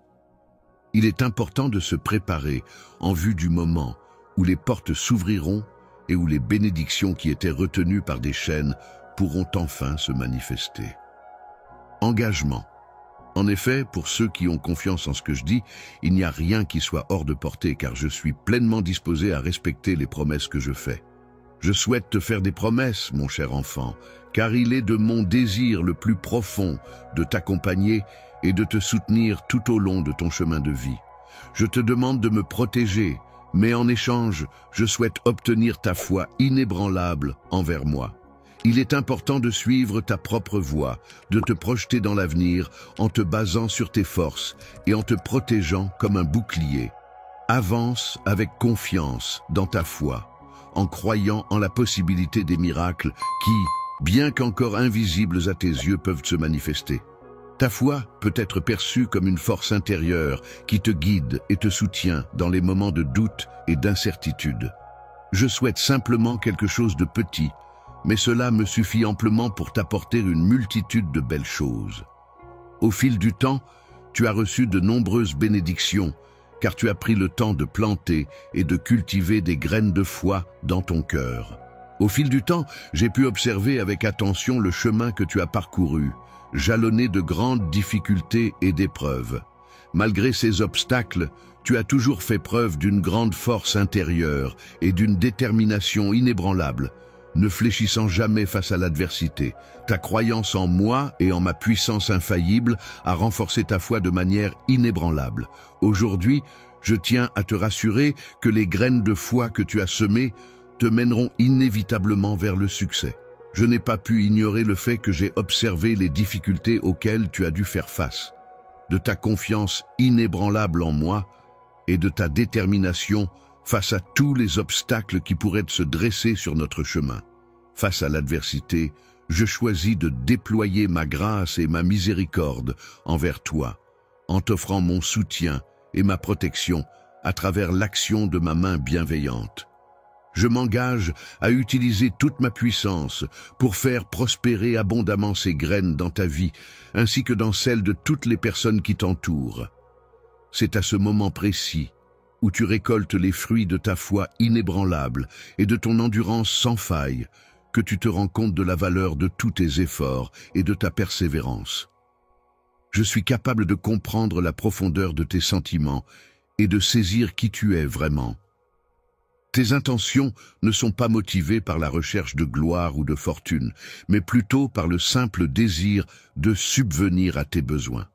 Il est important de se préparer en vue du moment où les portes s'ouvriront et où les bénédictions qui étaient retenues par des chaînes pourront enfin se manifester. Engagement. En effet, pour ceux qui ont confiance en ce que je dis, il n'y a rien qui soit hors de portée car je suis pleinement disposé à respecter les promesses que je fais. Je souhaite te faire des promesses, mon cher enfant, car il est de mon désir le plus profond de t'accompagner et de te soutenir tout au long de ton chemin de vie. Je te demande de me protéger, mais en échange, je souhaite obtenir ta foi inébranlable envers moi. Il est important de suivre ta propre voie, de te projeter dans l'avenir en te basant sur tes forces et en te protégeant comme un bouclier. Avance avec confiance dans ta foi, en croyant en la possibilité des miracles qui, bien qu'encore invisibles à tes yeux, peuvent se manifester. Ta foi peut être perçue comme une force intérieure qui te guide et te soutient dans les moments de doute et d'incertitude. Je souhaite simplement quelque chose de petit, mais cela me suffit amplement pour t'apporter une multitude de belles choses. Au fil du temps, tu as reçu de nombreuses bénédictions, car tu as pris le temps de planter et de cultiver des graines de foi dans ton cœur. Au fil du temps, j'ai pu observer avec attention le chemin que tu as parcouru, jalonné de grandes difficultés et d'épreuves. Malgré ces obstacles, tu as toujours fait preuve d'une grande force intérieure et d'une détermination inébranlable, ne fléchissant jamais face à l'adversité. Ta croyance en moi et en ma puissance infaillible a renforcé ta foi de manière inébranlable. Aujourd'hui, je tiens à te rassurer que les graines de foi que tu as semées te mèneront inévitablement vers le succès. Je n'ai pas pu ignorer le fait que j'ai observé les difficultés auxquelles tu as dû faire face. De ta confiance inébranlable en moi et de ta détermination face à tous les obstacles qui pourraient se dresser sur notre chemin. Face à l'adversité, je choisis de déployer ma grâce et ma miséricorde envers toi, en t'offrant mon soutien et ma protection à travers l'action de ma main bienveillante. Je m'engage à utiliser toute ma puissance pour faire prospérer abondamment ces graines dans ta vie, ainsi que dans celle de toutes les personnes qui t'entourent. C'est à ce moment précis, où tu récoltes les fruits de ta foi inébranlable et de ton endurance sans faille, que tu te rends compte de la valeur de tous tes efforts et de ta persévérance. Je suis capable de comprendre la profondeur de tes sentiments et de saisir qui tu es vraiment. Tes intentions ne sont pas motivées par la recherche de gloire ou de fortune, mais plutôt par le simple désir de subvenir à tes besoins.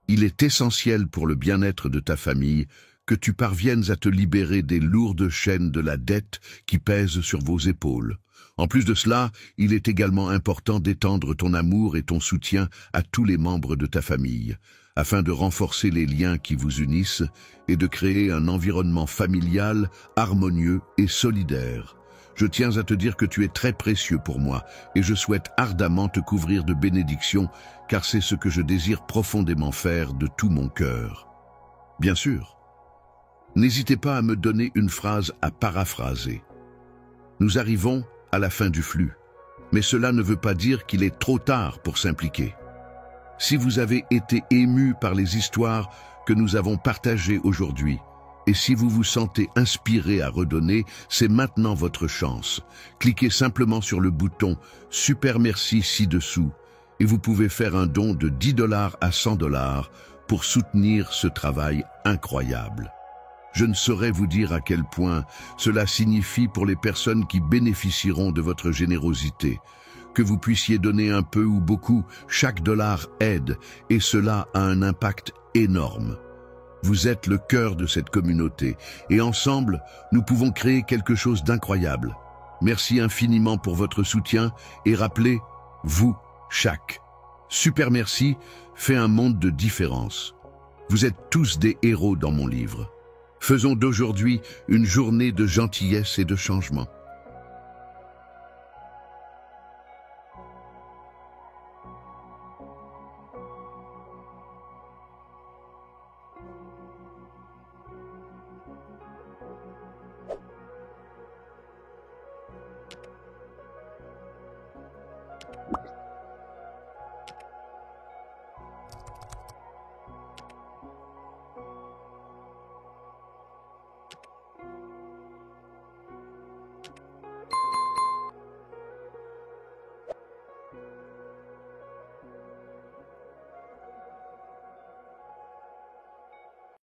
Il est essentiel pour le bien-être de ta famille que tu parviennes à te libérer des lourdes chaînes de la dette qui pèsent sur vos épaules. En plus de cela, il est également important d'étendre ton amour et ton soutien à tous les membres de ta famille, afin de renforcer les liens qui vous unissent et de créer un environnement familial, harmonieux et solidaire. Je tiens à te dire que tu es très précieux pour moi et je souhaite ardemment te couvrir de bénédictions, car c'est ce que je désire profondément faire de tout mon cœur. Bien sûr, n'hésitez pas à me donner une phrase à paraphraser. Nous arrivons à la fin du flux, mais cela ne veut pas dire qu'il est trop tard pour s'impliquer. Si vous avez été ému par les histoires que nous avons partagées aujourd'hui, et si vous vous sentez inspiré à redonner, c'est maintenant votre chance. Cliquez simplement sur le bouton « Super merci » ci-dessous, et vous pouvez faire un don de 10 $ à 100 $ pour soutenir ce travail incroyable. Je ne saurais vous dire à quel point cela signifie pour les personnes qui bénéficieront de votre générosité. Que vous puissiez donner un peu ou beaucoup, chaque dollar aide, et cela a un impact énorme. Vous êtes le cœur de cette communauté, et ensemble, nous pouvons créer quelque chose d'incroyable. Merci infiniment pour votre soutien, et rappelez, vous, chaque. Super merci fait un monde de différence. Vous êtes tous des héros dans mon livre. Faisons d'aujourd'hui une journée de gentillesse et de changement.